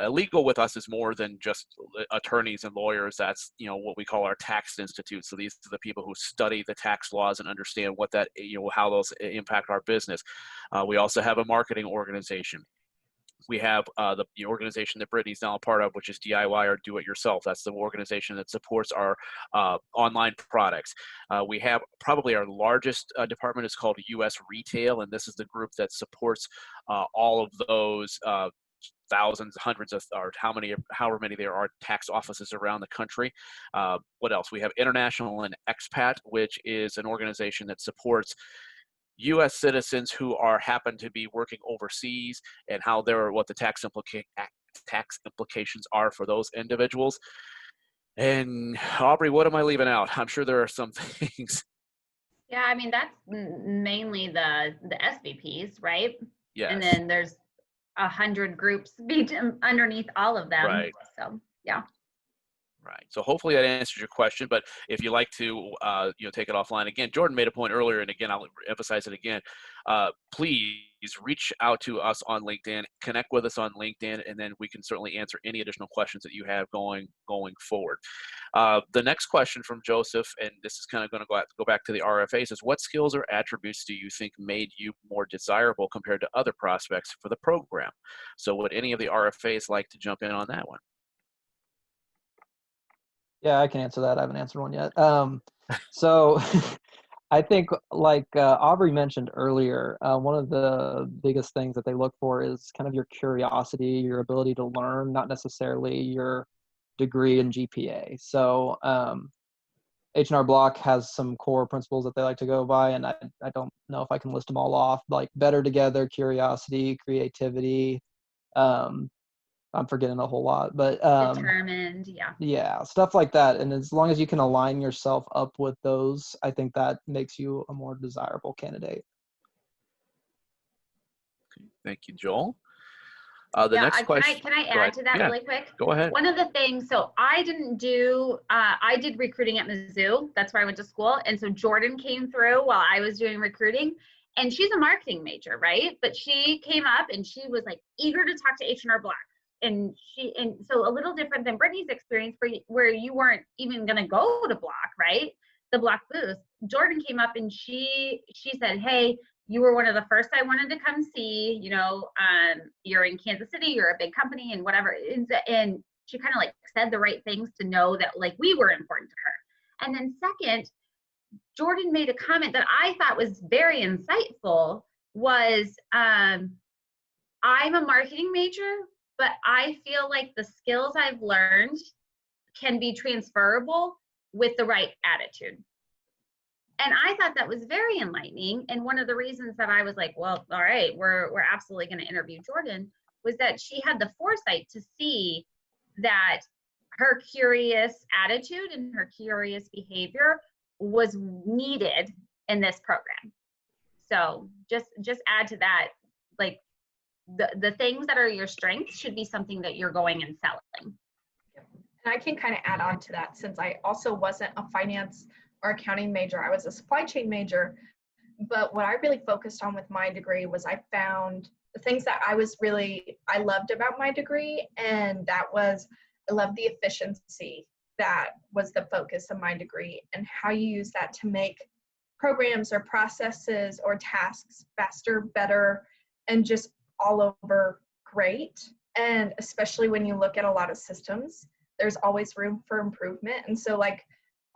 Legal with us is more than just attorneys and lawyers. That's what we call our tax institute. So these are the people who study the tax laws and understand what that how those impact our business. We also have a marketing organization. We have the organization that Brittany's now a part of, which is DIY or Do It Yourself. That's the organization that supports our online products. We have probably our largest department is called US Retail, and this is the group that supports all of those thousands, hundreds of, or however many there are tax offices around the country. What else? We have International and Expat, which is an organization that supports U.S. citizens who happen to be working overseas, and how what the tax implications are for those individuals. And Aubrey, what am I leaving out? I'm sure there are some things. Yeah, I mean, that's mainly the SVPs, right? Yes. And then there's 100 groups underneath all of them. Right. So yeah. Right. So hopefully that answers your question. But if you like to, take it offline again, Jordan made a point earlier, and again, I'll emphasize it again. Please reach out to us on LinkedIn, connect with us on LinkedIn, and then we can certainly answer any additional questions that you have going forward. The next question from Joseph, and this is kind of going to go back to the RFAs, is what skills or attributes do you think made you more desirable compared to other prospects for the program? So would any of the RFAs like to jump in on that one? Yeah, I can answer that. I haven't answered one yet. So I think, like Aubrey mentioned earlier, one of the biggest things that they look for is kind of your curiosity, your ability to learn, not necessarily your degree and GPA. So H&R Block has some core principles that they like to go by, and I don't know if I can list them all off, like better together, curiosity, creativity. I'm forgetting a whole lot, but Determined, yeah, stuff like that. And as long as you can align yourself up with those, I think that makes you a more desirable candidate. Thank you, Joel. Next question. Can I add to that really quick? Go ahead. One of the things, so I did recruiting at Mizzou. That's where I went to school. And so Jordan came through while I was doing recruiting, and she's a marketing major, right? But she came up and she was like eager to talk to H&R Block. And so a little different than Brittany's experience where you weren't even going to go to Block, right? The Block booth. Jordan came up and she said, hey, you were one of the first I wanted to come see, you're in Kansas City, you're a big company and whatever. And she kind of like said the right things to know that like we were important to her. And then second, Jordan made a comment that I thought was very insightful was, I'm a marketing major, but I feel like the skills I've learned can be transferable with the right attitude. And I thought that was very enlightening. And one of the reasons that I was like, well, all right, we're absolutely going to interview Jordan was that she had the foresight to see that her curious attitude and her curious behavior was needed in this program. So just add to that, like the things that are your strengths should be something that you're going and selling. And I can kind of add on to that, since I also wasn't a finance or accounting major. I was a supply chain major, but what I really focused on with my degree was I found the things that I loved about my degree, and that was, I loved the efficiency. That was the focus of my degree, and how you use that to make programs or processes or tasks faster, better, and just all over great. And especially when you look at a lot of systems, there's always room for improvement. And so like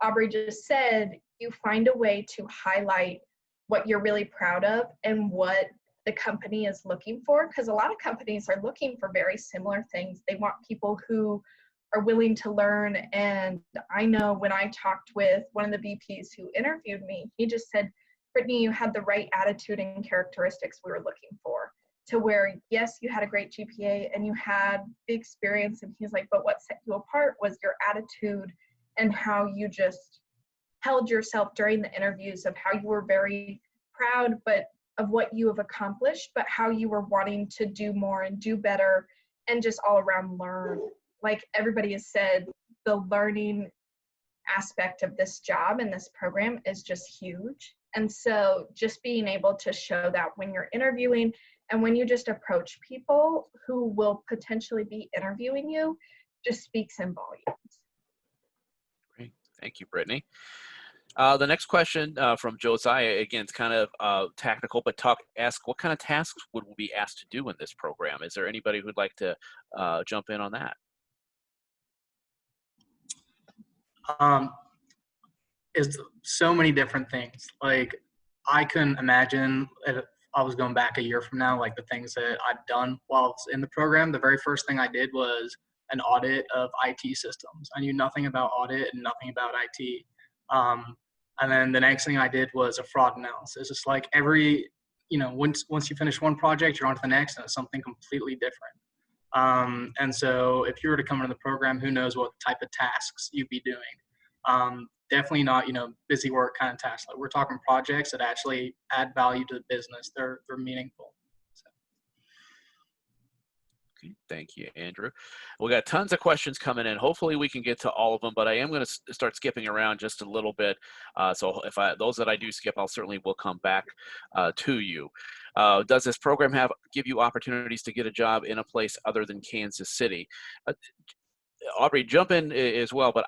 Aubrey just said, you find a way to highlight what you're really proud of and what the company is looking for, because a lot of companies are looking for very similar things. They want people who are willing to learn. And I know when I talked with one of the VPs who interviewed me, he just said, Brittany, you had the right attitude and characteristics we were looking for, to where, yes, you had a great GPA and you had the experience. And he's like, but what set you apart was your attitude and how you just held yourself during the interviews, of how you were very proud, but of what you have accomplished, but how you were wanting to do more and do better and just all around learn. Like everybody has said, the learning aspect of this job and this program is just huge. And so just being able to show that when you're interviewing and when you just approach people who will potentially be interviewing you, just speaks in volumes. Great. Thank you, Brittany. The next question from Josiah, again, it's kind of technical, but ask what kind of tasks would we be asked to do in this program? Is there anybody who'd like to jump in on that? Is so many different things. Like I couldn't imagine if I was going back a year from now, like the things that I've done while I was in the program. The very first thing I did was an audit of IT systems. I knew nothing about audit and nothing about IT. And then the next thing I did was a fraud analysis. It's like every, once you finish one project, you're on to the next, and it's something completely different. And so if you were to come into the program, who knows what type of tasks you'd be doing. Definitely not, busy work kind of tasks. Like, we're talking projects that actually add value to the business. They're meaningful. So. Okay, thank you, Andrew. We got tons of questions coming in. Hopefully we can get to all of them, but I am going to start skipping around just a little bit. So if those that I do skip, I'll certainly will come back to you. Does this program give you opportunities to get a job in a place other than Kansas City? Aubrey, jump in as well, but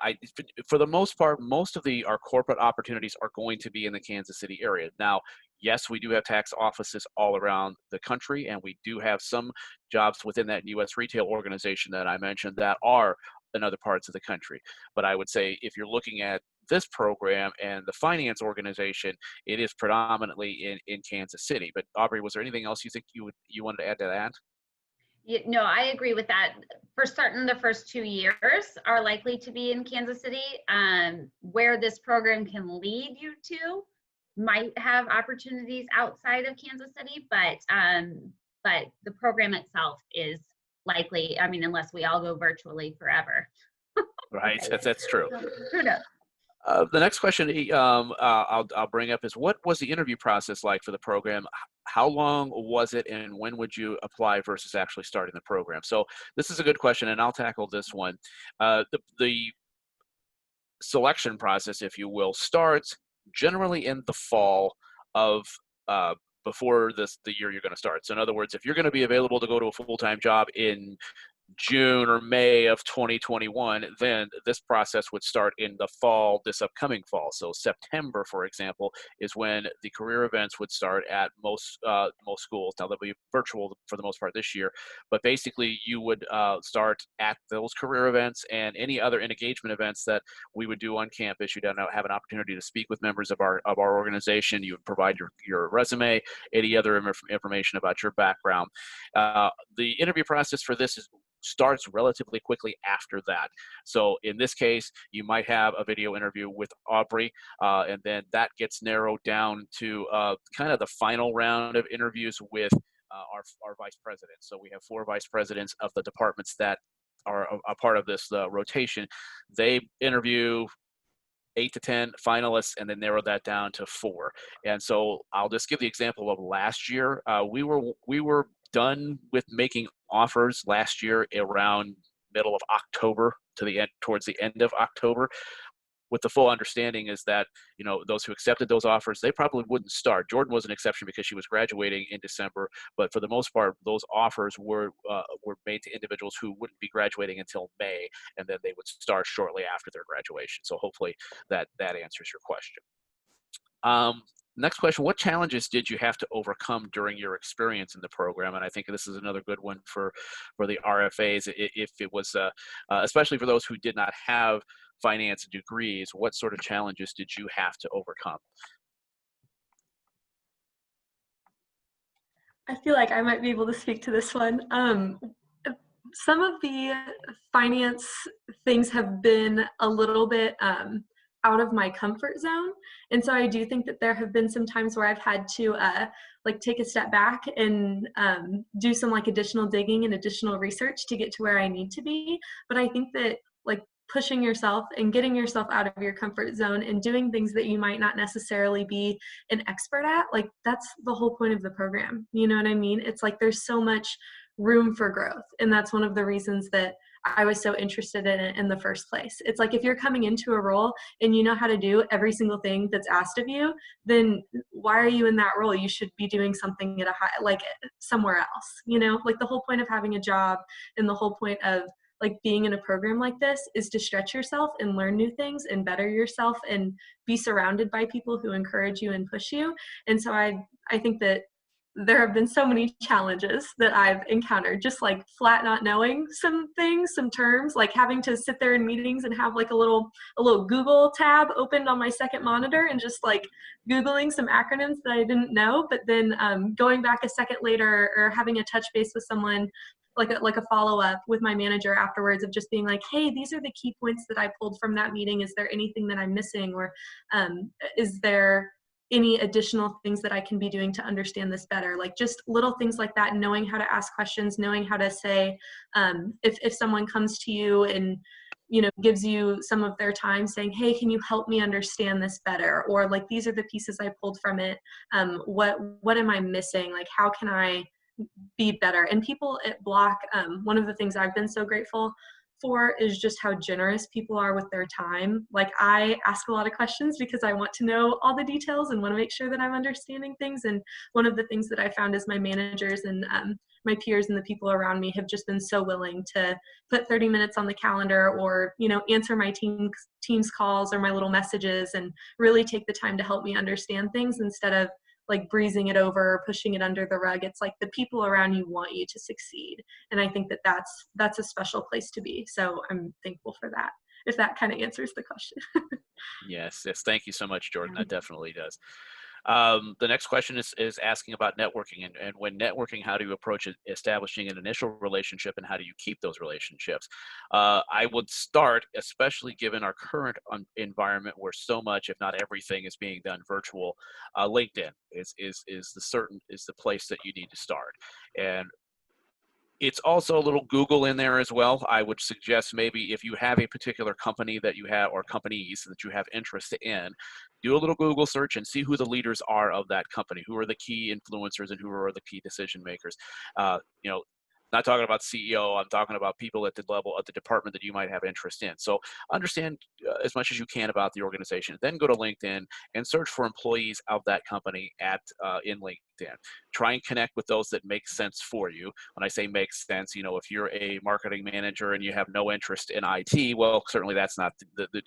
for the most part, most of our corporate opportunities are going to be in the Kansas City area. Now, yes, we do have tax offices all around the country, and we do have some jobs within that U.S. retail organization that I mentioned that are in other parts of the country. But I would say if you're looking at this program and the finance organization, it is predominantly in Kansas City. But Aubrey, was there anything else you think you wanted to add to that? No, I agree with that. For certain, the first 2 years are likely to be in Kansas City. Where this program can lead you to might have opportunities outside of Kansas City, but the program itself is likely, unless we all go virtually forever. Right, that's true. Who knows? The next question I'll bring up is, what was the interview process like for the program? How long was it, and when would you apply versus actually starting the program? So this is a good question, and I'll tackle this one. The selection process, if you will, starts generally in the fall of before the year you're going to start. So in other words, if you're going to be available to go to a full-time job in June or May of 2021, then this process would start in the fall, this upcoming fall. So September, for example, is when the career events would start at most schools. Now they'll be virtual for the most part this year, but basically you would start at those career events and any other engagement events that we would do on campus. You'd have an opportunity to speak with members of our organization. You would provide your resume, any other information about your background. The interview process for this starts relatively quickly after that. So in this case, you might have a video interview with Aubrey, and then that gets narrowed down to kind of the final round of interviews with our vice president. So we have 4 vice presidents of the departments that are a part of this rotation. They interview 8 to 10 finalists and then narrow that down to 4. And so I'll just give the example of last year. We were done with making offers last year around middle of October towards the end of October, with the full understanding is that, those who accepted those offers, they probably wouldn't start. Jordan was an exception because she was graduating in December, but for the most part, those offers were made to individuals who wouldn't be graduating until May, and then they would start shortly after their graduation. So hopefully that answers your question. Next question, what challenges did you have to overcome during your experience in the program? And I think this is another good one for the RFAs. If it was, especially for those who did not have finance degrees, what sort of challenges did you have to overcome? I feel like I might be able to speak to this one. Some of the finance things have been a little bit out of my comfort zone. And so I do think that there have been some times where I've had to take a step back and do some additional digging and additional research to get to where I need to be. But I think that pushing yourself and getting yourself out of your comfort zone and doing things that you might not necessarily be an expert at, that's the whole point of the program. You know what I mean? It's there's so much room for growth. And that's one of the reasons that I was so interested in it in the first place. It's if you're coming into a role and you know how to do every single thing that's asked of you, then why are you in that role? You should be doing something at a high, somewhere else, the whole point of having a job and the whole point of being in a program like this is to stretch yourself and learn new things and better yourself and be surrounded by people who encourage you and push you. And so I think that there have been so many challenges that I've encountered, just flat not knowing some things, some terms, having to sit there in meetings and have a little Google tab opened on my second monitor and just Googling some acronyms that I didn't know, but then going back a second later or having a touch base with someone like a follow-up with my manager afterwards of just being like, hey, these are the key points that I pulled from that meeting. Is there anything that I'm missing, or is there any additional things that I can be doing to understand this better? Like just little things like that, knowing how to ask questions, knowing how to say, if someone comes to you and, you know, gives you some of their time saying, hey, can you help me understand this better? Or like, these are the pieces I pulled from it. What am I missing? Like, how can I be better? And people at Block, one of the things I've been so grateful for is just how generous people are with their time. Like, I ask a lot of questions because I want to know all the details and want to make sure that I'm understanding things. And one of the things that I found is my managers and my peers and the people around me have just been so willing to put 30 minutes on the calendar, or, you know, answer my team's calls or my little messages, and really take the time to help me understand things instead of like breezing it over or pushing it under the rug. It's like the people around you want you to succeed. And I think that that's a special place to be. So I'm thankful for that, if that kind of answers the question. Yes. Thank you so much, Jordan. That definitely does. The next question is asking about networking, and when networking, how do you approach establishing an initial relationship, and how do you keep those relationships? I would start, especially given our current environment where so much, if not everything, is being done virtual. LinkedIn is the place that you need to start. And it's also a little Google in there as well. I would suggest maybe if you have a particular company that you have, or companies that you have interest in, do a little Google search and see who the leaders are of that company, who are the key influencers and who are the key decision makers. You know, not talking about CEO, I'm talking about people at the level of the department that you might have interest in. So understand as much as you can about the organization. Then go to LinkedIn and search for employees of that company in LinkedIn. Try and connect with those that make sense for you. When I say makes sense, you know, if you're a marketing manager and you have no interest in IT, well, certainly that's not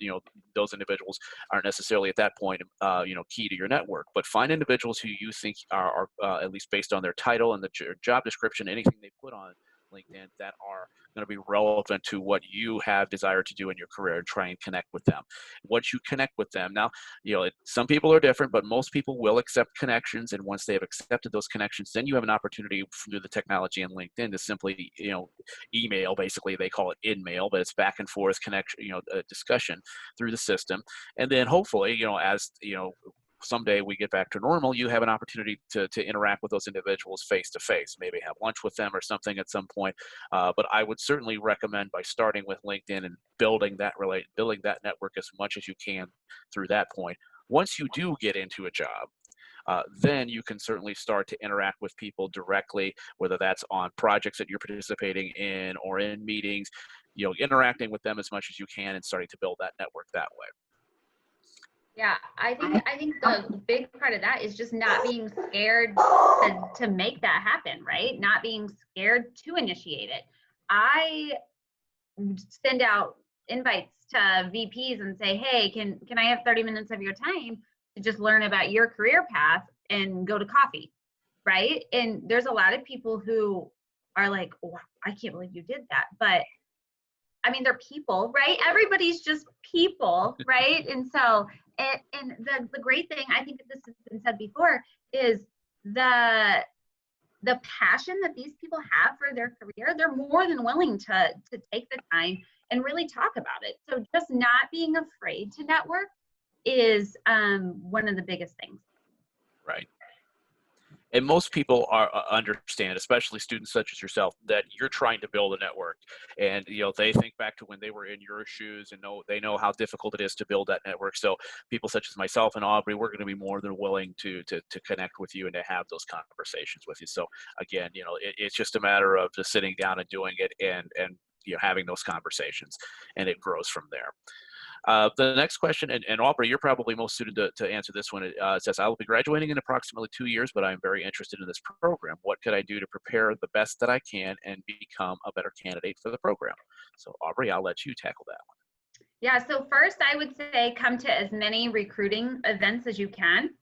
you know, those individuals aren't necessarily at that point, you know, key to your network. But find individuals who you think are at least based on their title and the job description, anything they put on LinkedIn, that are going to be relevant to what you have desired to do in your career, and try and connect with them. Once you connect with them, now, you know, some people are different, but most people will accept connections. And once they have accepted those connections, then you have an opportunity through the technology in LinkedIn to simply, you know, email, basically they call it in-mail, but it's back and forth connection, you know, discussion through the system. And then hopefully, you know, as, you know, someday we get back to normal, you have an opportunity to interact with those individuals face to face, maybe have lunch with them or something at some point. But I would certainly recommend by starting with LinkedIn and building that network as much as you can through that point. Once you do get into a job, then you can certainly start to interact with people directly, whether that's on projects that you're participating in or in meetings, you know, interacting with them as much as you can and starting to build that network that way. Yeah, I think the big part of that is just not being scared to make that happen, right? Not being scared to initiate it. I send out invites to VPs and say, hey, can I have 30 minutes of your time to just learn about your career path and go to coffee, right? And there's a lot of people who are like, oh, I can't believe you did that. But I mean, they're people, right? Everybody's just people, right? And so, and the great thing, I think that this has been said before, is the passion that these people have for their career. They're more than willing to take the time and really talk about it. So just not being afraid to network is one of the biggest things. Right. And most people understand, especially students such as yourself, that you're trying to build a network. And, you know, they think back to when they were in your shoes and they know how difficult it is to build that network. So people such as myself and Aubrey, we're going to be more than willing to connect with you and to have those conversations with you. So again, you know, it's just a matter of just sitting down and doing it and you know, having those conversations, and it grows from there. The next question, and Aubrey, you're probably most suited to answer this one. It says, I will be graduating in approximately 2 years, but I'm very interested in this program. What could I do to prepare the best that I can and become a better candidate for the program? So Aubrey, I'll let you tackle that one. Yeah, so first I would say come to as many recruiting events as you can.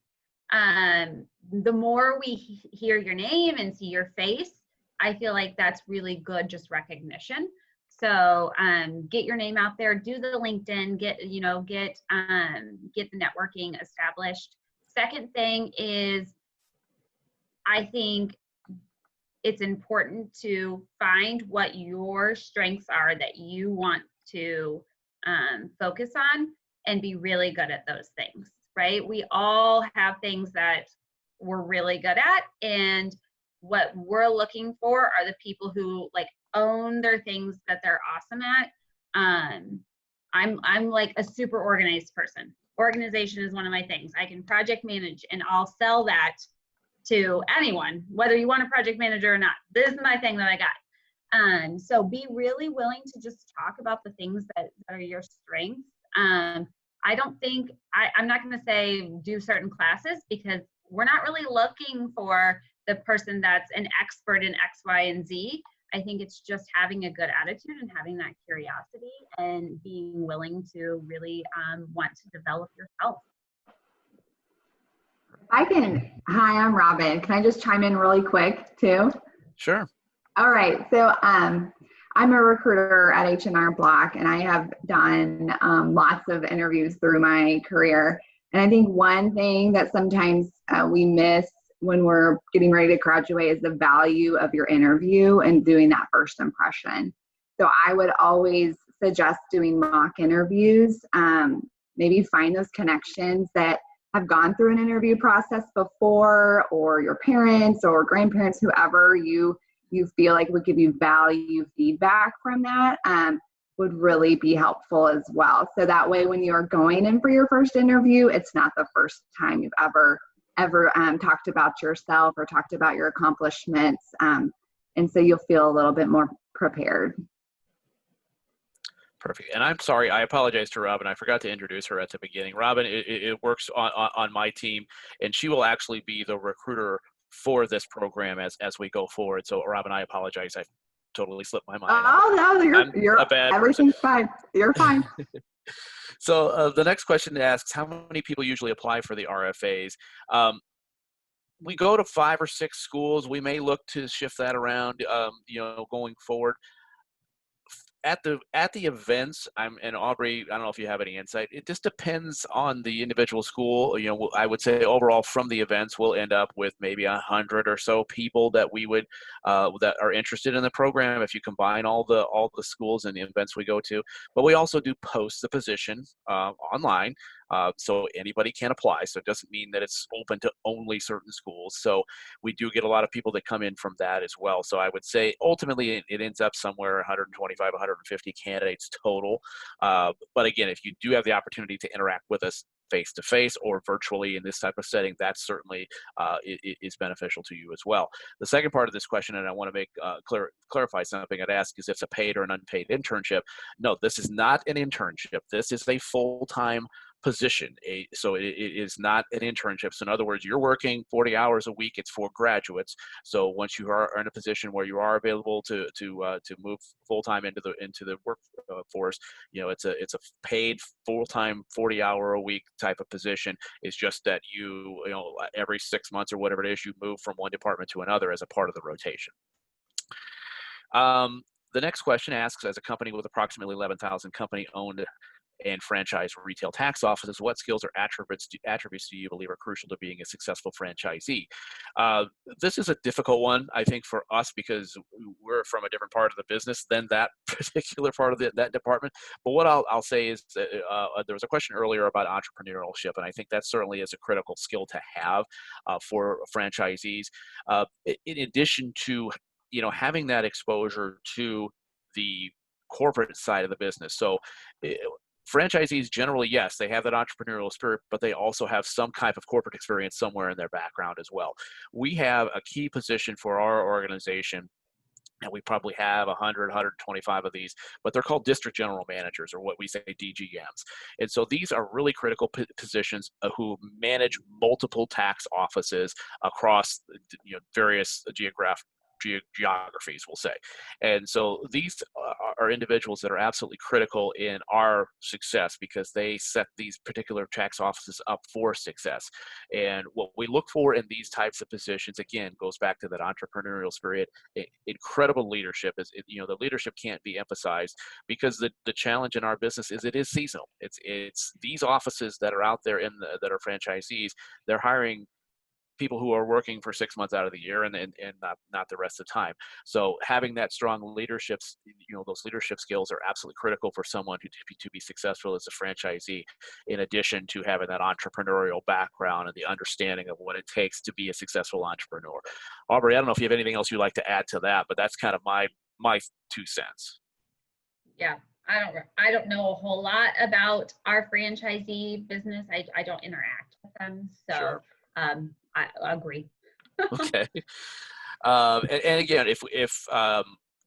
The more we hear your name and see your face, I feel like that's really good, just recognition. So get your name out there, do the LinkedIn, get the networking established. Second thing is, I think it's important to find what your strengths are that you want to focus on and be really good at those things, right? We all have things that we're really good at, and what we're looking for are the people who like own their things that they're awesome at. I'm like a super organized person. Organization is one of my things. I can project manage, and I'll sell that to anyone, whether you want a project manager or not. This is my thing that I got. So be really willing to just talk about the things that are your strengths. I don't think, I'm not going to say do certain classes, because we're not really looking for the person that's an expert in X, Y, and Z. I think it's just having a good attitude and having that curiosity and being willing to really want to develop yourself. Hi, I'm Robin. Can I just chime in really quick too? Sure. All right. So I'm a recruiter at H&R Block, and I have done lots of interviews through my career. And I think one thing that sometimes we miss when we're getting ready to graduate is the value of your interview and doing that first impression. So I would always suggest doing mock interviews. Maybe find those connections that have gone through an interview process before, or your parents or grandparents, whoever you feel like would give you value feedback from that, would really be helpful as well. So that way, when you're going in for your first interview, it's not the first time you've ever talked about yourself or talked about your accomplishments. And so you'll feel a little bit more prepared. Perfect. And I'm sorry, I apologize to Robin. I forgot to introduce her at the beginning. Robin, it works on my team, and she will actually be the recruiter for this program as we go forward. So Robin, I apologize. I totally slipped my mind. Oh, no, you're a bad everything's person. fine. You're fine. So the next question asks, how many people usually apply for the RFAs? We go to 5 or 6 schools. We may look to shift that around, going forward. At the events, and Aubrey, I don't know if you have any insight. It just depends on the individual school. I would say overall from the events, we'll end up with maybe 100 or so people that we would that are interested in the program if you combine all the schools and the events we go to. But we also do post the position online, so anybody can apply. So it doesn't mean that it's open to only certain schools. So we do get a lot of people that come in from that as well. So I would say ultimately it ends up somewhere 125, 150 candidates total. But again, if you do have the opportunity to interact with us face-to-face or virtually in this type of setting, that certainly is beneficial to you as well. The second part of this question, and I want to make clarify something I'd ask, is if it's a paid or an unpaid internship. No, this is not an internship. This is a full-time position. So it is not an internship. So in other words, you're working 40 hours a week. It's for graduates. So once you are in a position where you are available to move full-time into the workforce, it's a paid full-time 40-hour-a-week type of position. It's just that you every 6 months or whatever it is, you move from one department to another as a part of the rotation. The next question asks, as a company with approximately 11,000 company-owned and franchise retail tax offices, what skills or attributes do you believe are crucial to being a successful franchisee? This is a difficult one, I think, for us, because we're from a different part of the business than that particular part of that department. But what I'll say is that there was a question earlier about entrepreneurship, and I think that certainly is a critical skill to have for franchisees. In addition to having that exposure to the corporate side of the business. So franchisees generally, yes, they have that entrepreneurial spirit, but they also have some type of corporate experience somewhere in their background as well. We have a key position for our organization, and we probably have 100, 125 of these, but they're called district general managers, or what we say DGMs. And so these are really critical positions who manage multiple tax offices across various geographies, we'll say. And so these are individuals that are absolutely critical in our success, because they set these particular tax offices up for success. And what we look for in these types of positions, again, goes back to that entrepreneurial spirit. Incredible leadership is, the leadership can't be emphasized, because the challenge in our business is it is seasonal. It's these offices that are out there that are franchisees, they're hiring people who are working for 6 months out of the year and not the rest of the time. So having that strong leadership, those leadership skills are absolutely critical for someone to be successful as a franchisee, in addition to having that entrepreneurial background and the understanding of what it takes to be a successful entrepreneur. Aubrey, I don't know if you have anything else you'd like to add to that, but that's kind of my 2 cents. Yeah, I don't know a whole lot about our franchisee business. I don't interact with them, so Sure. I agree. Okay. And again, if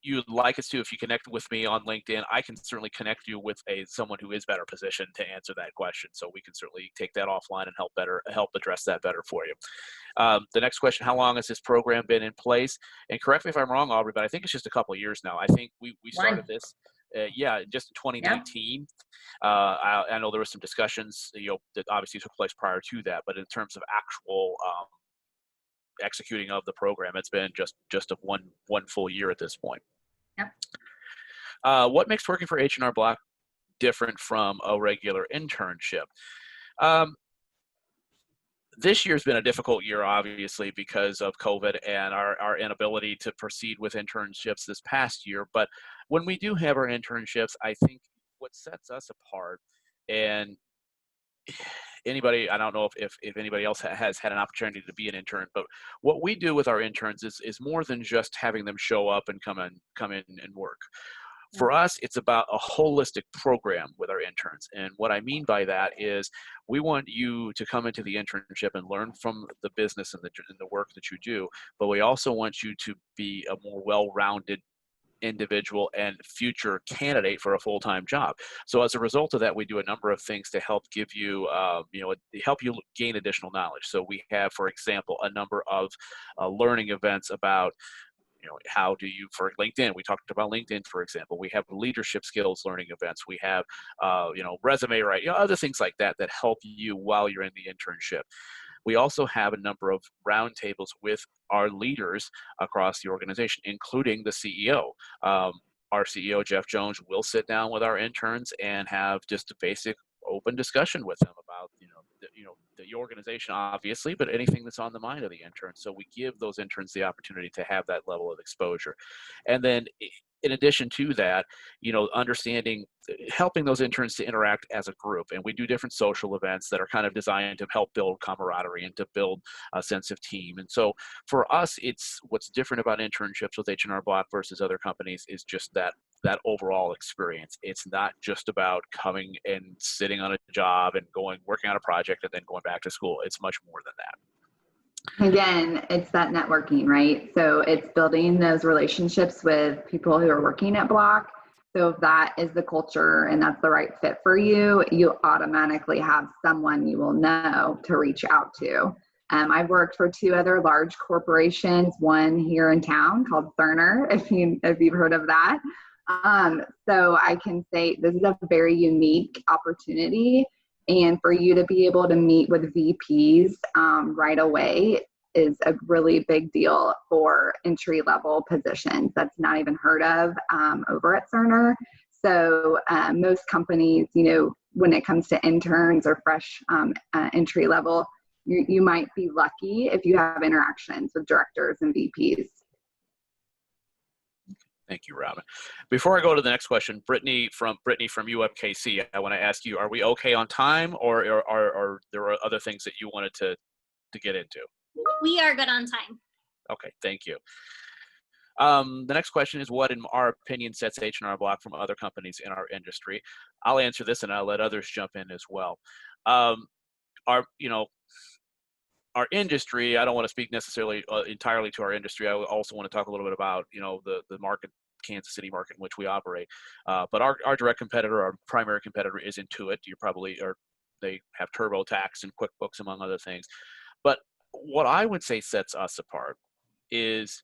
you'd like us to, if you connect with me on LinkedIn, I can certainly connect you with someone who is better positioned to answer that question. So we can certainly take that offline and help address that better for you. The next question: how long has this program been in place? And correct me if I'm wrong, Aubrey, but I think it's just a couple of years now. I think we started this, just in 2019. I know there were some discussions, that obviously took place prior to that, but in terms of actual executing of the program, it's been just one full year at this point. Yep. What makes working for H&R Block different from a regular internship? This year's been a difficult year, obviously, because of COVID and our inability to proceed with internships this past year. But when we do have our internships, I think what sets us apart, and anybody, I don't know if anybody else has had an opportunity to be an intern, but what we do with our interns is more than just having them show up and come in and work. For us, it's about a holistic program with our interns. And what I mean by that is we want you to come into the internship and learn from the business and the work that you do, but we also want you to be a more well-rounded individual and future candidate for a full-time job. So as a result of that, we do a number of things to help give you, help you gain additional knowledge. So we have, for example, a number of learning events about how do you, for LinkedIn, we talked about LinkedIn, for example. We have leadership skills learning events. We have, resume writing, other things like that help you while you're in the internship. We also have a number of roundtables with our leaders across the organization, including the CEO. Our CEO, Jeff Jones, will sit down with our interns and have just a basic open discussion with them about, the organization, obviously, but anything that's on the mind of the interns. So we give those interns the opportunity to have that level of exposure. And then in addition to that, helping those interns to interact as a group. And we do different social events that are kind of designed to help build camaraderie and to build a sense of team. And so for us, it's what's different about internships with H&R Block versus other companies is just that overall experience. It's not just about coming and sitting on a job and working on a project and then going back to school. It's much more than that. Again, it's that networking, right? So it's building those relationships with people who are working at Block. So if that is the culture and that's the right fit for you, you automatically have someone you will know to reach out to. I've worked for 2 other large corporations, one here in town called Cerner, if you've heard of that. So I can say this is a very unique opportunity, and for you to be able to meet with VPs right away is a really big deal for entry-level positions. That's not even heard of over at Cerner. So most companies, when it comes to interns or fresh entry level, you might be lucky if you have interactions with directors and VPs. Thank you, Robin. Before I go to the next question, Brittany from UMKC, I want to ask you, are we okay on time, or are there other things that you wanted to get into? We are good on time. Okay, thank you. The next question is, what, in our opinion, sets H&R Block from other companies in our industry? I'll answer this, and I'll let others jump in as well. Our industry, I don't want to speak necessarily entirely to our industry. I also want to talk a little bit about, the market, Kansas City market in which we operate. But our direct competitor, our primary competitor, is Intuit. They have TurboTax and QuickBooks, among other things. But what I would say sets us apart is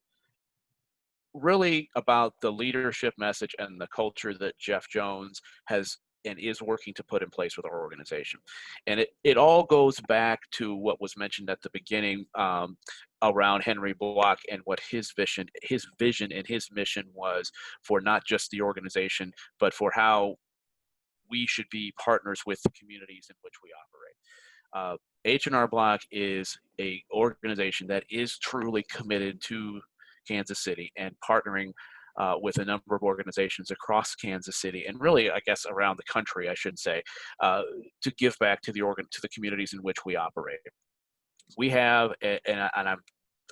really about the leadership message and the culture that Jeff Jones has and is working to put in place with our organization. And it all goes back to what was mentioned at the beginning around Henry Block and what his vision and his mission was for not just the organization, but for how we should be partners with the communities in which we operate. H&R Block is a organization that is truly committed to Kansas City and partnering with a number of organizations across Kansas City, and really, I guess, around the country, I should say, to give back to the communities in which we operate. We have, and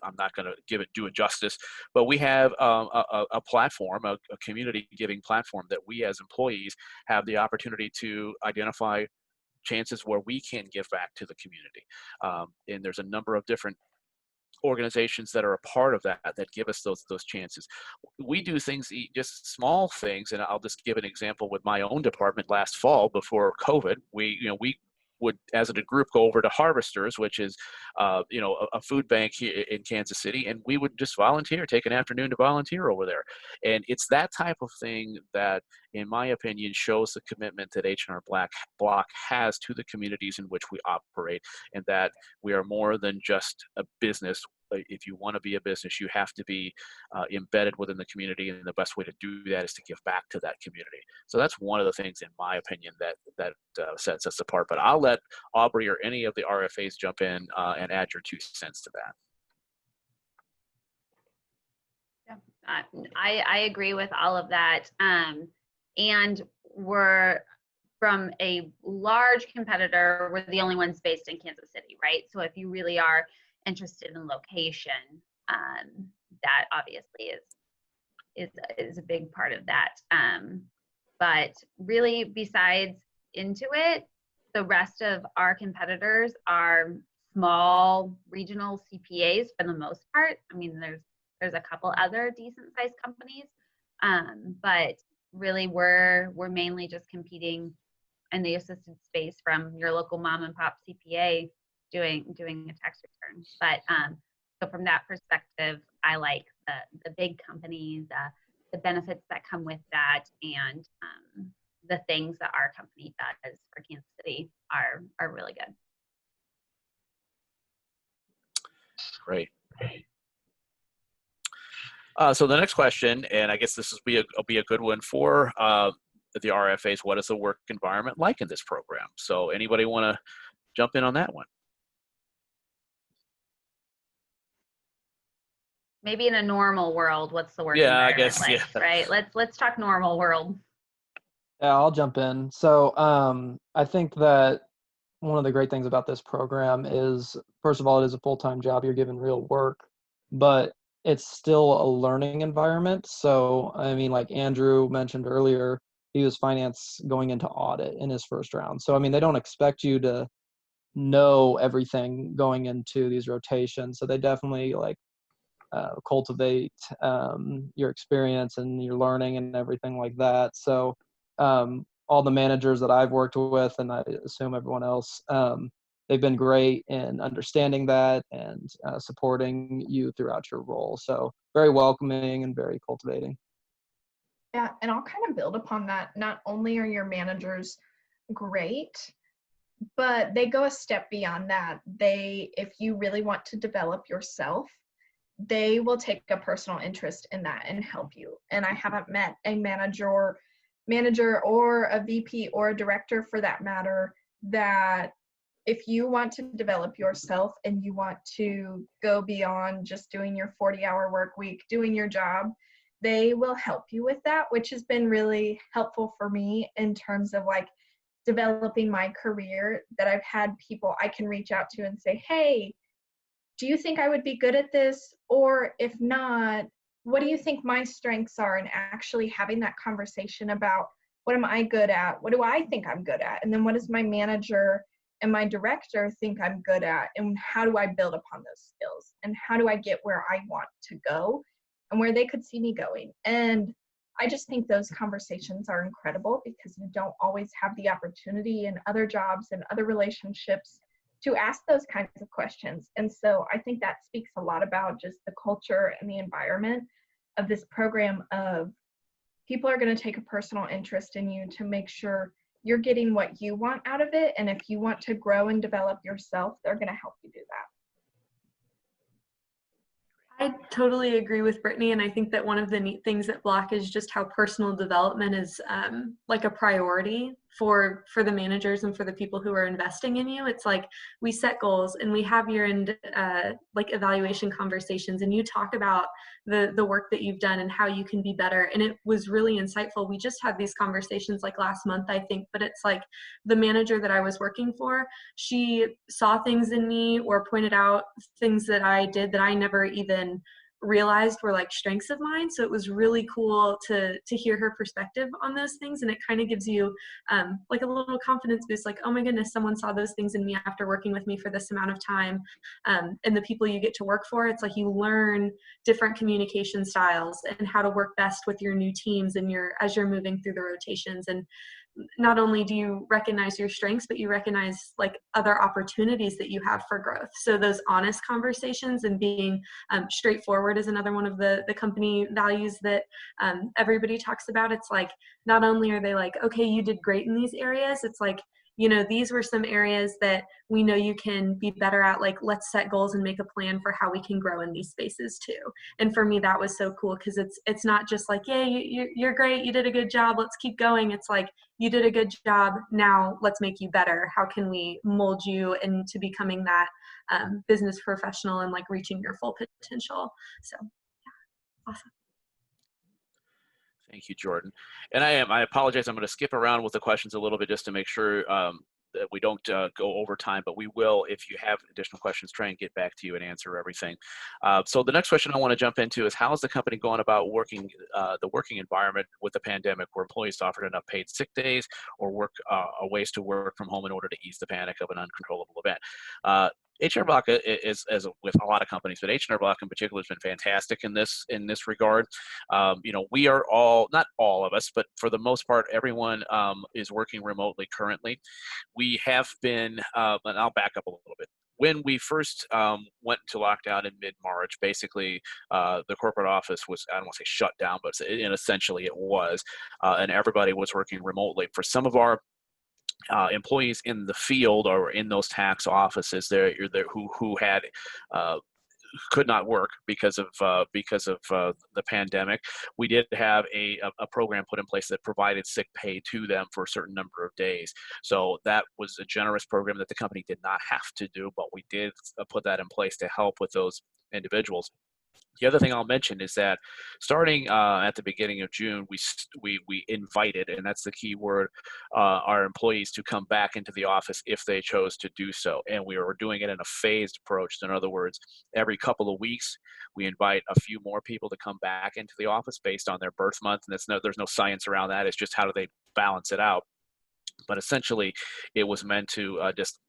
I'm not going to do it justice, but we have a platform, a community giving platform that we as employees have the opportunity to identify chances where we can give back to the community. And there's a number of different organizations that are a part of that give us those chances. We do things, just small things, and I'll just give an example with my own department. Last fall, before COVID, we would, as a group, go over to Harvesters, which is a food bank here in Kansas City, and we would just volunteer, take an afternoon to volunteer over there. And it's that type of thing that, in my opinion, shows the commitment that H&R Block has to the communities in which we operate, and that we are more than just a business. If you want to be a business, you have to be embedded within the community, and the best way to do that is to give back to that community. So that's one of the things, in my opinion, that sets us apart. But I'll let Aubrey or any of the RFAs jump in and add your 2 cents to that. Yeah, I agree with all of that. And we're, from a large competitor, we're the only ones based in Kansas City, right? So if you really are interested in location, that obviously is a big part of that. But really, besides Intuit, the rest of our competitors are small regional CPAs for the most part. I mean, there's a couple other decent sized companies, but really we're mainly just competing in the assisted space from your local mom and pop CPA doing a tax return. But so from that perspective, I like the big companies, the benefits that come with that, and the things that our company does for Kansas City are really good. Great. So the next question, and I guess this will be a good one for the RFAs. What is the work environment like in this program? So anybody want to jump in on that one? Maybe in a normal world, what's the work environment like, yeah. Right? Let's talk normal world. Yeah, I'll jump in. So I think that one of the great things about this program is, first of all, it is a full-time job. You're given real work, but it's still a learning environment. So, I mean, like Andrew mentioned earlier, he was finance going into audit in his first round. So, I mean, they don't expect you to know everything going into these rotations. So they definitely cultivate your experience and your learning and everything like that. So all the managers that I've worked with, and I assume everyone else, they've been great in understanding that and supporting you throughout your role. So very welcoming and very cultivating. Yeah, and I'll kind of build upon that. Not only are your managers great, but they go a step beyond that. If you really want to develop yourself, they will take a personal interest in that and help you. And I haven't met a manager or a VP or a director, for that matter, that if you want to develop yourself and you want to go beyond just doing your 40-hour work week, doing your job, they will help you with that, which has been really helpful for me in terms of developing my career, that I've had people I can reach out to and say, hey, do you think I would be good at this? Or if not, what do you think my strengths are? And actually having that conversation about, what am I good at? What do I think I'm good at? And then what does my manager and my director think I'm good at? And how do I build upon those skills? And how do I get where I want to go and where they could see me going? And I just think those conversations are incredible, because you don't always have the opportunity in other jobs and other relationships to ask those kinds of questions. And so I think that speaks a lot about just the culture and the environment of this program, of people are going to take a personal interest in you to make sure you're getting what you want out of it. And if you want to grow and develop yourself, they're going to help you do that. I totally agree with Brittany, and I think that one of the neat things at Block is just how personal development is like a priority for the managers and for the people who are investing in you. It's like we set goals and we have year-end like evaluation conversations, and you talk about the work that you've done and how you can be better. And it was really insightful. We just had these conversations like last month, I think, but it's like the manager that I was working for, she saw things in me or pointed out things that I did that I never even realized were like strengths of mine. So it was really cool to hear her perspective on those things, and it kind of gives you like a little confidence boost, like, oh my goodness, someone saw those things in me after working with me for this amount of time. And the people you get to work for, it's like you learn different communication styles and how to work best with your new teams and as you're moving through the rotations. And not only do you recognize your strengths, but you recognize like other opportunities that you have for growth. So those honest conversations and being straightforward is another one of the company values that everybody talks about. It's like, not only are they like, okay, you did great in these areas, it's like, you know, these were some areas that we know you can be better at. Like, let's set goals and make a plan for how we can grow in these spaces too. And for me, that was so cool, because it's not just like, yeah, you're great, you did a good job, let's keep going. It's like, you did a good job, now let's make you better. How can we mold you into becoming that business professional and like reaching your full potential? So yeah, awesome. Thank you, Jordan. And I apologize, I'm going to skip around with the questions a little bit just to make sure that we don't go over time, but we will, if you have additional questions, try and get back to you and answer everything. So the next question I want to jump into is, how is the company going about working the working environment with the pandemic, where employees offered enough paid sick days or ways to work from home in order to ease the panic of an uncontrollable event? H&R Block is, as with a lot of companies, but H&R Block in particular has been fantastic in this regard. You know, we are all, not all of us, but for the most part, everyone is working remotely currently. We have been, and I'll back up a little bit. When we first went into lockdown in mid-March, basically the corporate office was, I don't want to say shut down, but essentially it was, and everybody was working remotely. For some of our employees in the field or in those tax offices there who had could not work because of the pandemic, we did have a program put in place that provided sick pay to them for a certain number of days. So that was a generous program that the company did not have to do, but we did put that in place to help with those individuals. The other thing I'll mention is that starting at the beginning of June, we invited, and that's the key word, our employees to come back into the office if they chose to do so. And we were doing it in a phased approach. In other words, every couple of weeks, we invite a few more people to come back into the office based on their birth month. And there's no science around that. It's just how do they balance it out. But essentially, it was meant to just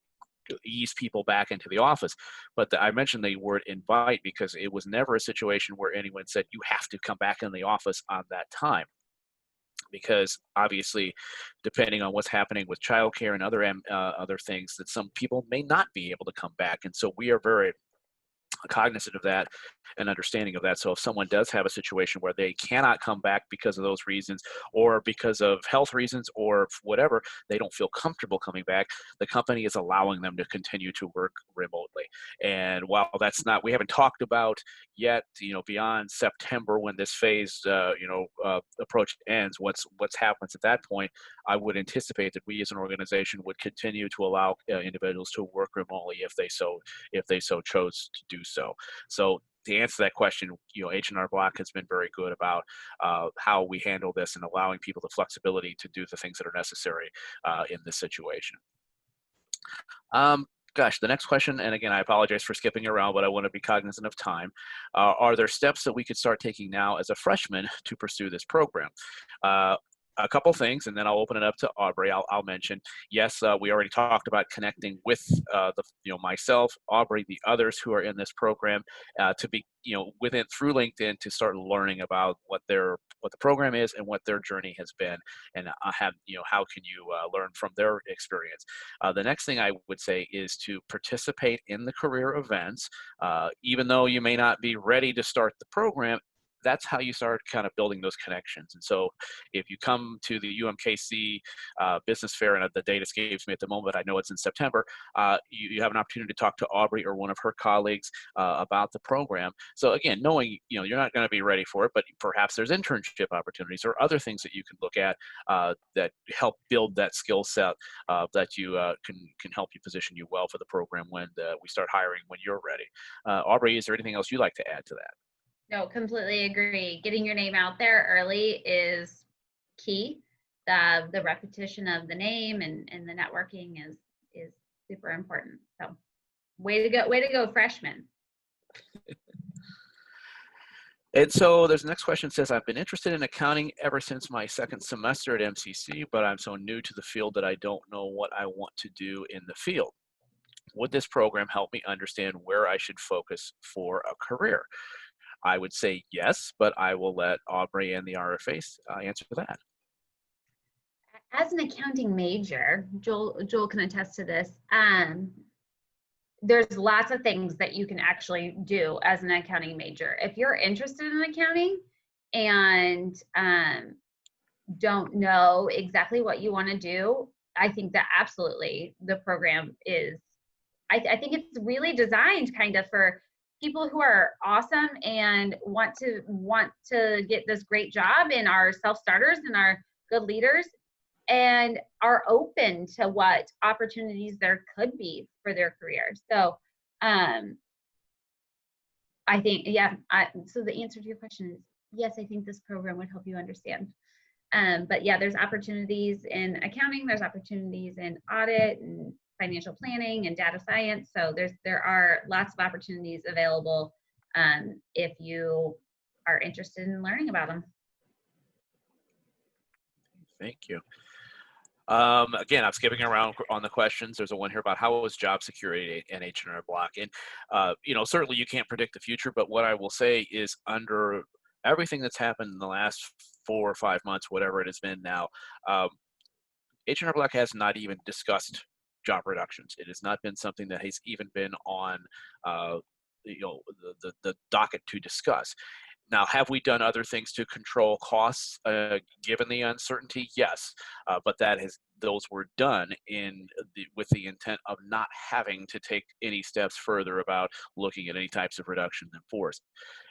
ease people back into the office. But I mentioned the word invite because it was never a situation where anyone said you have to come back in the office on that time, because obviously depending on what's happening with childcare and other things, that some people may not be able to come back. And so we are very cognizant of that and understanding of that. So if someone does have a situation where they cannot come back because of those reasons, or because of health reasons, or whatever, they don't feel comfortable coming back, the company is allowing them to continue to work remotely. And while that's not, we haven't talked about yet, you know, beyond September when this phase, approach ends, what's happens at that point, I would anticipate that we as an organization would continue to allow individuals to work remotely if they so chose to do so. So to answer that question, you know, H&R Block has been very good about how we handle this and allowing people the flexibility to do the things that are necessary in this situation. Gosh, the next question, and again, I apologize for skipping around, but I want to be cognizant of time. Are there steps that we could start taking now as a freshman to pursue this program? A couple things, and then I'll open it up to Aubrey. I'll mention, yes, we already talked about connecting with myself, Aubrey, the others who are in this program, to be, through LinkedIn, to start learning about what the program is and what their journey has been, and how can you learn from their experience. The next thing I would say is to participate in the career events, even though you may not be ready to start the program. that's how you start kind of building those connections. And so if you come to the UMKC business fair, and the date escapes me at the moment, I know it's in September, you have an opportunity to talk to Aubrey or one of her colleagues about the program. So again, knowing, you know, you're not going to be ready for it, but perhaps there's internship opportunities or other things that you can look at that help build that skill set that you can help you position you well for the program when we start hiring when you're ready. Aubrey, is there anything else you'd like to add to that? No, completely agree. Getting your name out there early is key. The repetition of the name and the networking is super important. So way to go, freshmen. And so there's the next question. Says, I've been interested in accounting ever since my second semester at MCC, but I'm so new to the field that I don't know what I want to do in the field. Would this program help me understand where I should focus for a career? I would say yes, but I will let Aubrey and the RFAs answer that. As an accounting major, Joel can attest to this. There's lots of things that you can actually do as an accounting major. If you're interested in accounting and don't know exactly what you want to do, I think that absolutely the program is, I think it's really designed kind of for people who are awesome and want to get this great job and are self-starters and are good leaders and are open to what opportunities there could be for their career. So I think, yeah, so the answer to your question is yes, I think this program would help you understand. But yeah, there's opportunities in accounting, there's opportunities in audit and financial planning and data science. So there are lots of opportunities available if you are interested in learning about them. Thank you. Again, I'm skipping around on the questions. There's a one here about how was job security in H&R Block. And, you know, certainly you can't predict the future, but what I will say is under everything that's happened in the last 4 or 5 months, whatever it has been now, H&R Block has not even discussed job reductions. It has not been something that has even been on, you know, the docket to discuss. Now, have we done other things to control costs given the uncertainty? Yes, but those were done with the intent of not having to take any steps further about looking at any types of reductions in force.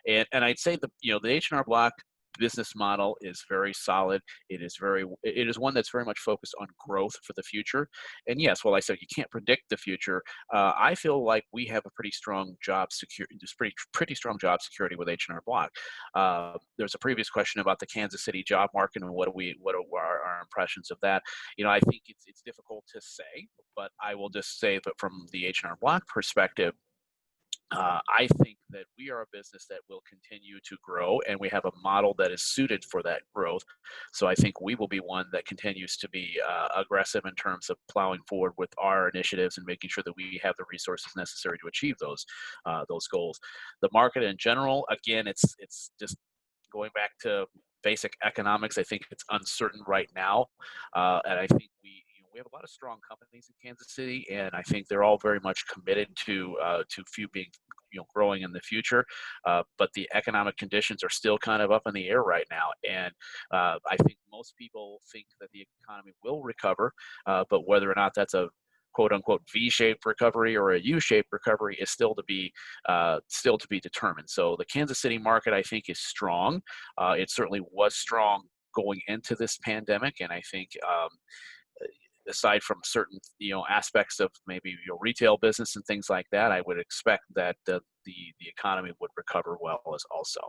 And I'd say the H&R Block business model is very solid. It is one that's very much focused on growth for the future. And yes, while I said you can't predict the future, I feel like we have a pretty strong job security, pretty strong job security with H&R Block. There's a previous question about the Kansas City job market and what are our impressions of that. You know, I think it's difficult to say, but I will just say that from the H&R Block perspective, I think that we are a business that will continue to grow, and we have a model that is suited for that growth. So I think we will be one that continues to be aggressive in terms of plowing forward with our initiatives and making sure that we have the resources necessary to achieve those goals. The market in general, again, it's just going back to basic economics. I think it's uncertain right now, and I think we have a lot of strong companies in Kansas City, and I think they're all very much committed to few being, growing in the future. But the economic conditions are still kind of up in the air right now, and I think most people think that the economy will recover, but whether or not that's a quote unquote V-shaped recovery or a U-shaped recovery is still to be determined. So the Kansas City market, I think, is strong. It certainly was strong going into this pandemic, and I think aside from certain aspects of maybe your retail business and things like that, I would expect that the economy would recover well as also.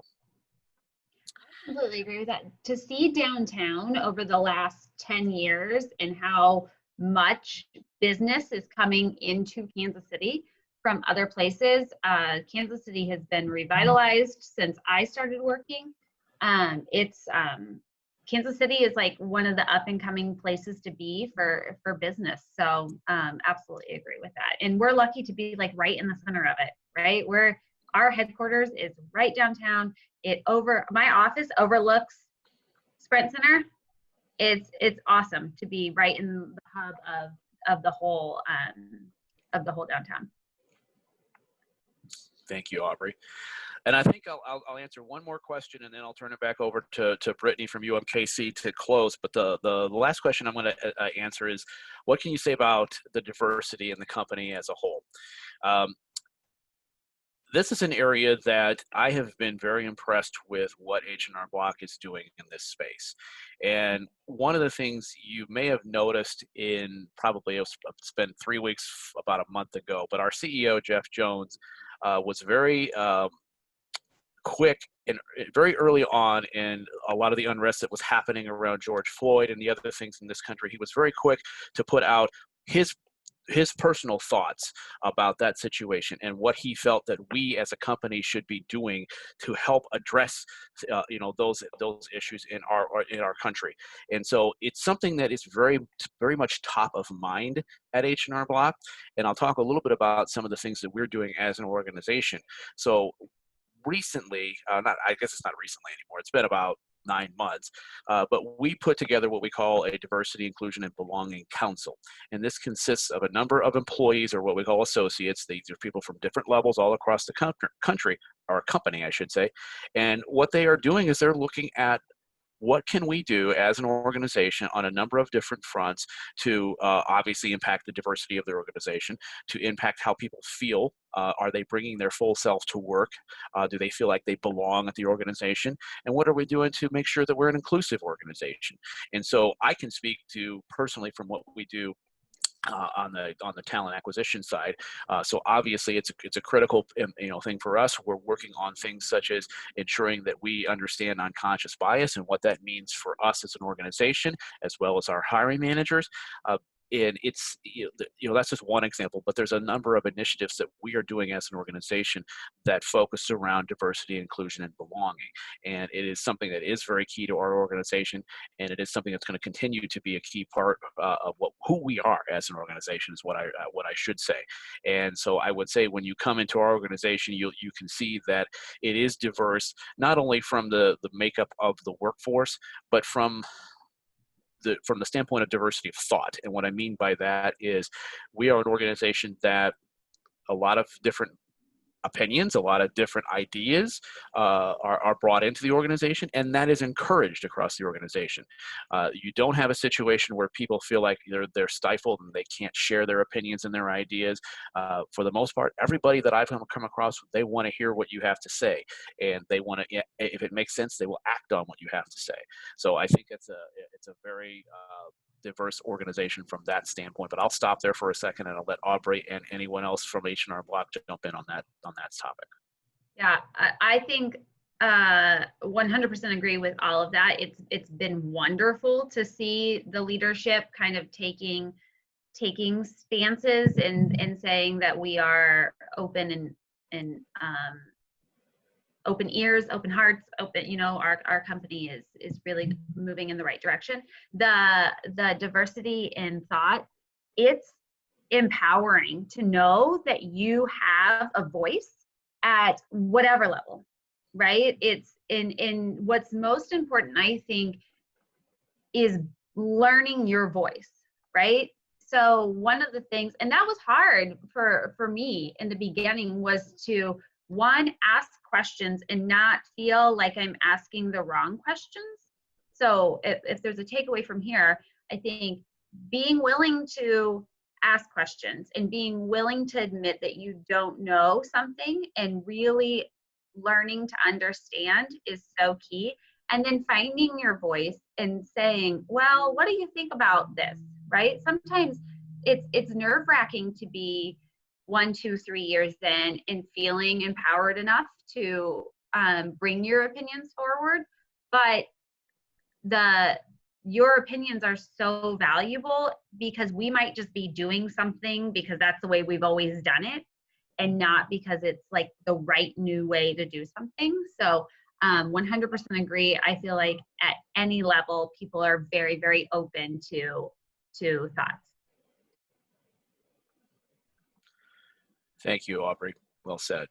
I completely agree with that. To see downtown over the last 10 years and how much business is coming into Kansas City from other places, Kansas City has been revitalized since I started working. Kansas City is like one of the up and coming places to be for business. So absolutely agree with that. And we're lucky to be like right in the center of it, right? Our headquarters is right downtown. My office overlooks Sprint Center. It's awesome to be right in the hub of the whole downtown. Thank you, Aubrey. And I think I'll answer one more question, and then I'll turn it back over to Brittany from UMKC to close. But the last question I'm going to answer is, what can you say about the diversity in the company as a whole? This is an area that I have been very impressed with what H&R Block is doing in this space. And one of the things you may have noticed in probably, it's been 3 weeks, about a month ago, but our CEO, Jeff Jones, was very quick and very early on in a lot of the unrest that was happening around George Floyd and the other things in this country. He was very quick to put out his personal thoughts about that situation and what he felt that we as a company should be doing to help address those issues in our country. And so it's something that is very, very much top of mind at H&R Block. And I'll talk a little bit about some of the things that we're doing as an organization. So recently, I guess it's not recently anymore, it's been about 9 months, but we put together what we call a Diversity, Inclusion, and Belonging Council. And this consists of a number of employees, or what we call associates. These are people from different levels all across the country, or company, I should say. And what they are doing is they're looking at what can we do as an organization on a number of different fronts to obviously impact the diversity of the organization, to impact how people feel. Are they bringing their full self to work? Do they feel like they belong at the organization? And what are we doing to make sure that we're an inclusive organization? And so I can speak to personally from what we do on the talent acquisition side. So obviously it's a critical thing for us. We're working on things such as ensuring that we understand unconscious bias and what that means for us as an organization, as well as our hiring managers. And it's, that's just one example, but there's a number of initiatives that we are doing as an organization that focus around diversity, inclusion, and belonging. And it is something that is very key to our organization, and it is something that's going to continue to be a key part of who we are as an organization, is what I should say. And so I would say when you come into our organization, you can see that it is diverse, not only from the makeup of the workforce, but from the standpoint of diversity of thought. And what I mean by that is we are an organization that a lot of different opinions, a lot of different ideas are brought into the organization, and that is encouraged across the organization. You don't have a situation where people feel like they're stifled and they can't share their opinions and their ideas. For the most part, everybody that I've come across, they want to hear what you have to say, and they want to, if it makes sense, they will act on what you have to say. So I think it's a very diverse organization from that standpoint. But I'll stop there for a second, and I'll let Aubrey and anyone else from H&R Block jump in on that topic. Yeah, I think 100% agree with all of that. It's been wonderful to see the leadership kind of taking stances and saying that we are open and open ears, open hearts, open, our company is really moving in the right direction. The diversity in thought, it's empowering to know that you have a voice at whatever level, right? It's in what's most important, I think, is learning your voice, right? So one of the things, and that was hard for me in the beginning, was to ask questions and not feel like I'm asking the wrong questions. So if there's a takeaway from here, I think being willing to ask questions and being willing to admit that you don't know something and really learning to understand is so key. And then finding your voice and saying, well, what do you think about this, right? Sometimes it's nerve-wracking to be 1, 2, 3 years in and feeling empowered enough to bring your opinions forward, but your opinions are so valuable because we might just be doing something because that's the way we've always done it, and not because it's like the right new way to do something. So 100% agree. I feel like at any level, people are very, very open to thoughts. Thank you, Aubrey. Well said.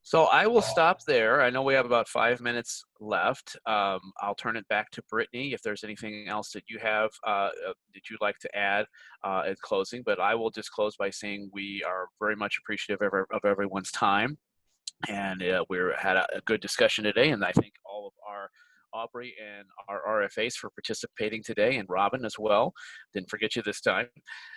So I will stop there. I know we have about 5 minutes left. I'll turn it back to Brittany if there's anything else that you have that you'd like to add at closing. But I will just close by saying we are very much appreciative of everyone's time. And we had a good discussion today, and I thank all of our Aubrey and our RFAs for participating today, and Robin as well. Didn't forget you this time.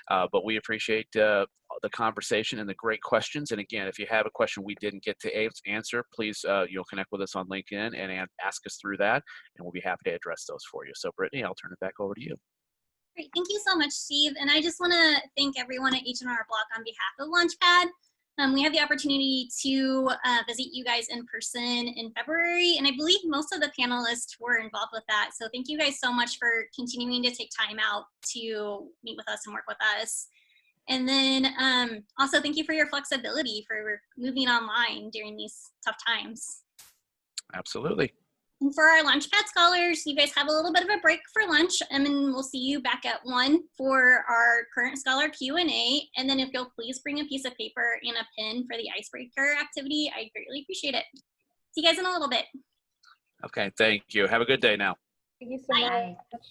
But we appreciate the conversation and the great questions. And again, if you have a question we didn't get to answer, please connect with us on LinkedIn and ask us through that, and we'll be happy to address those for you. So Brittany, I'll turn it back over to you. Great, thank you so much, Steve. And I just want to thank everyone at H&R Block on behalf of Launchpad. We had the opportunity to visit you guys in person in February, and I believe most of the panelists were involved with that. So thank you guys so much for continuing to take time out to meet with us and work with us. And then also thank you for your flexibility for moving online during these tough times. Absolutely. And for our Launchpad scholars, you guys have a little bit of a break for lunch, and then we'll see you back at 1 for our current scholar Q&A. And then if you'll please bring a piece of paper and a pen for the icebreaker activity, I'd greatly appreciate it. See you guys in a little bit. Okay, thank you. Have a good day now. Thank you so Bye. much.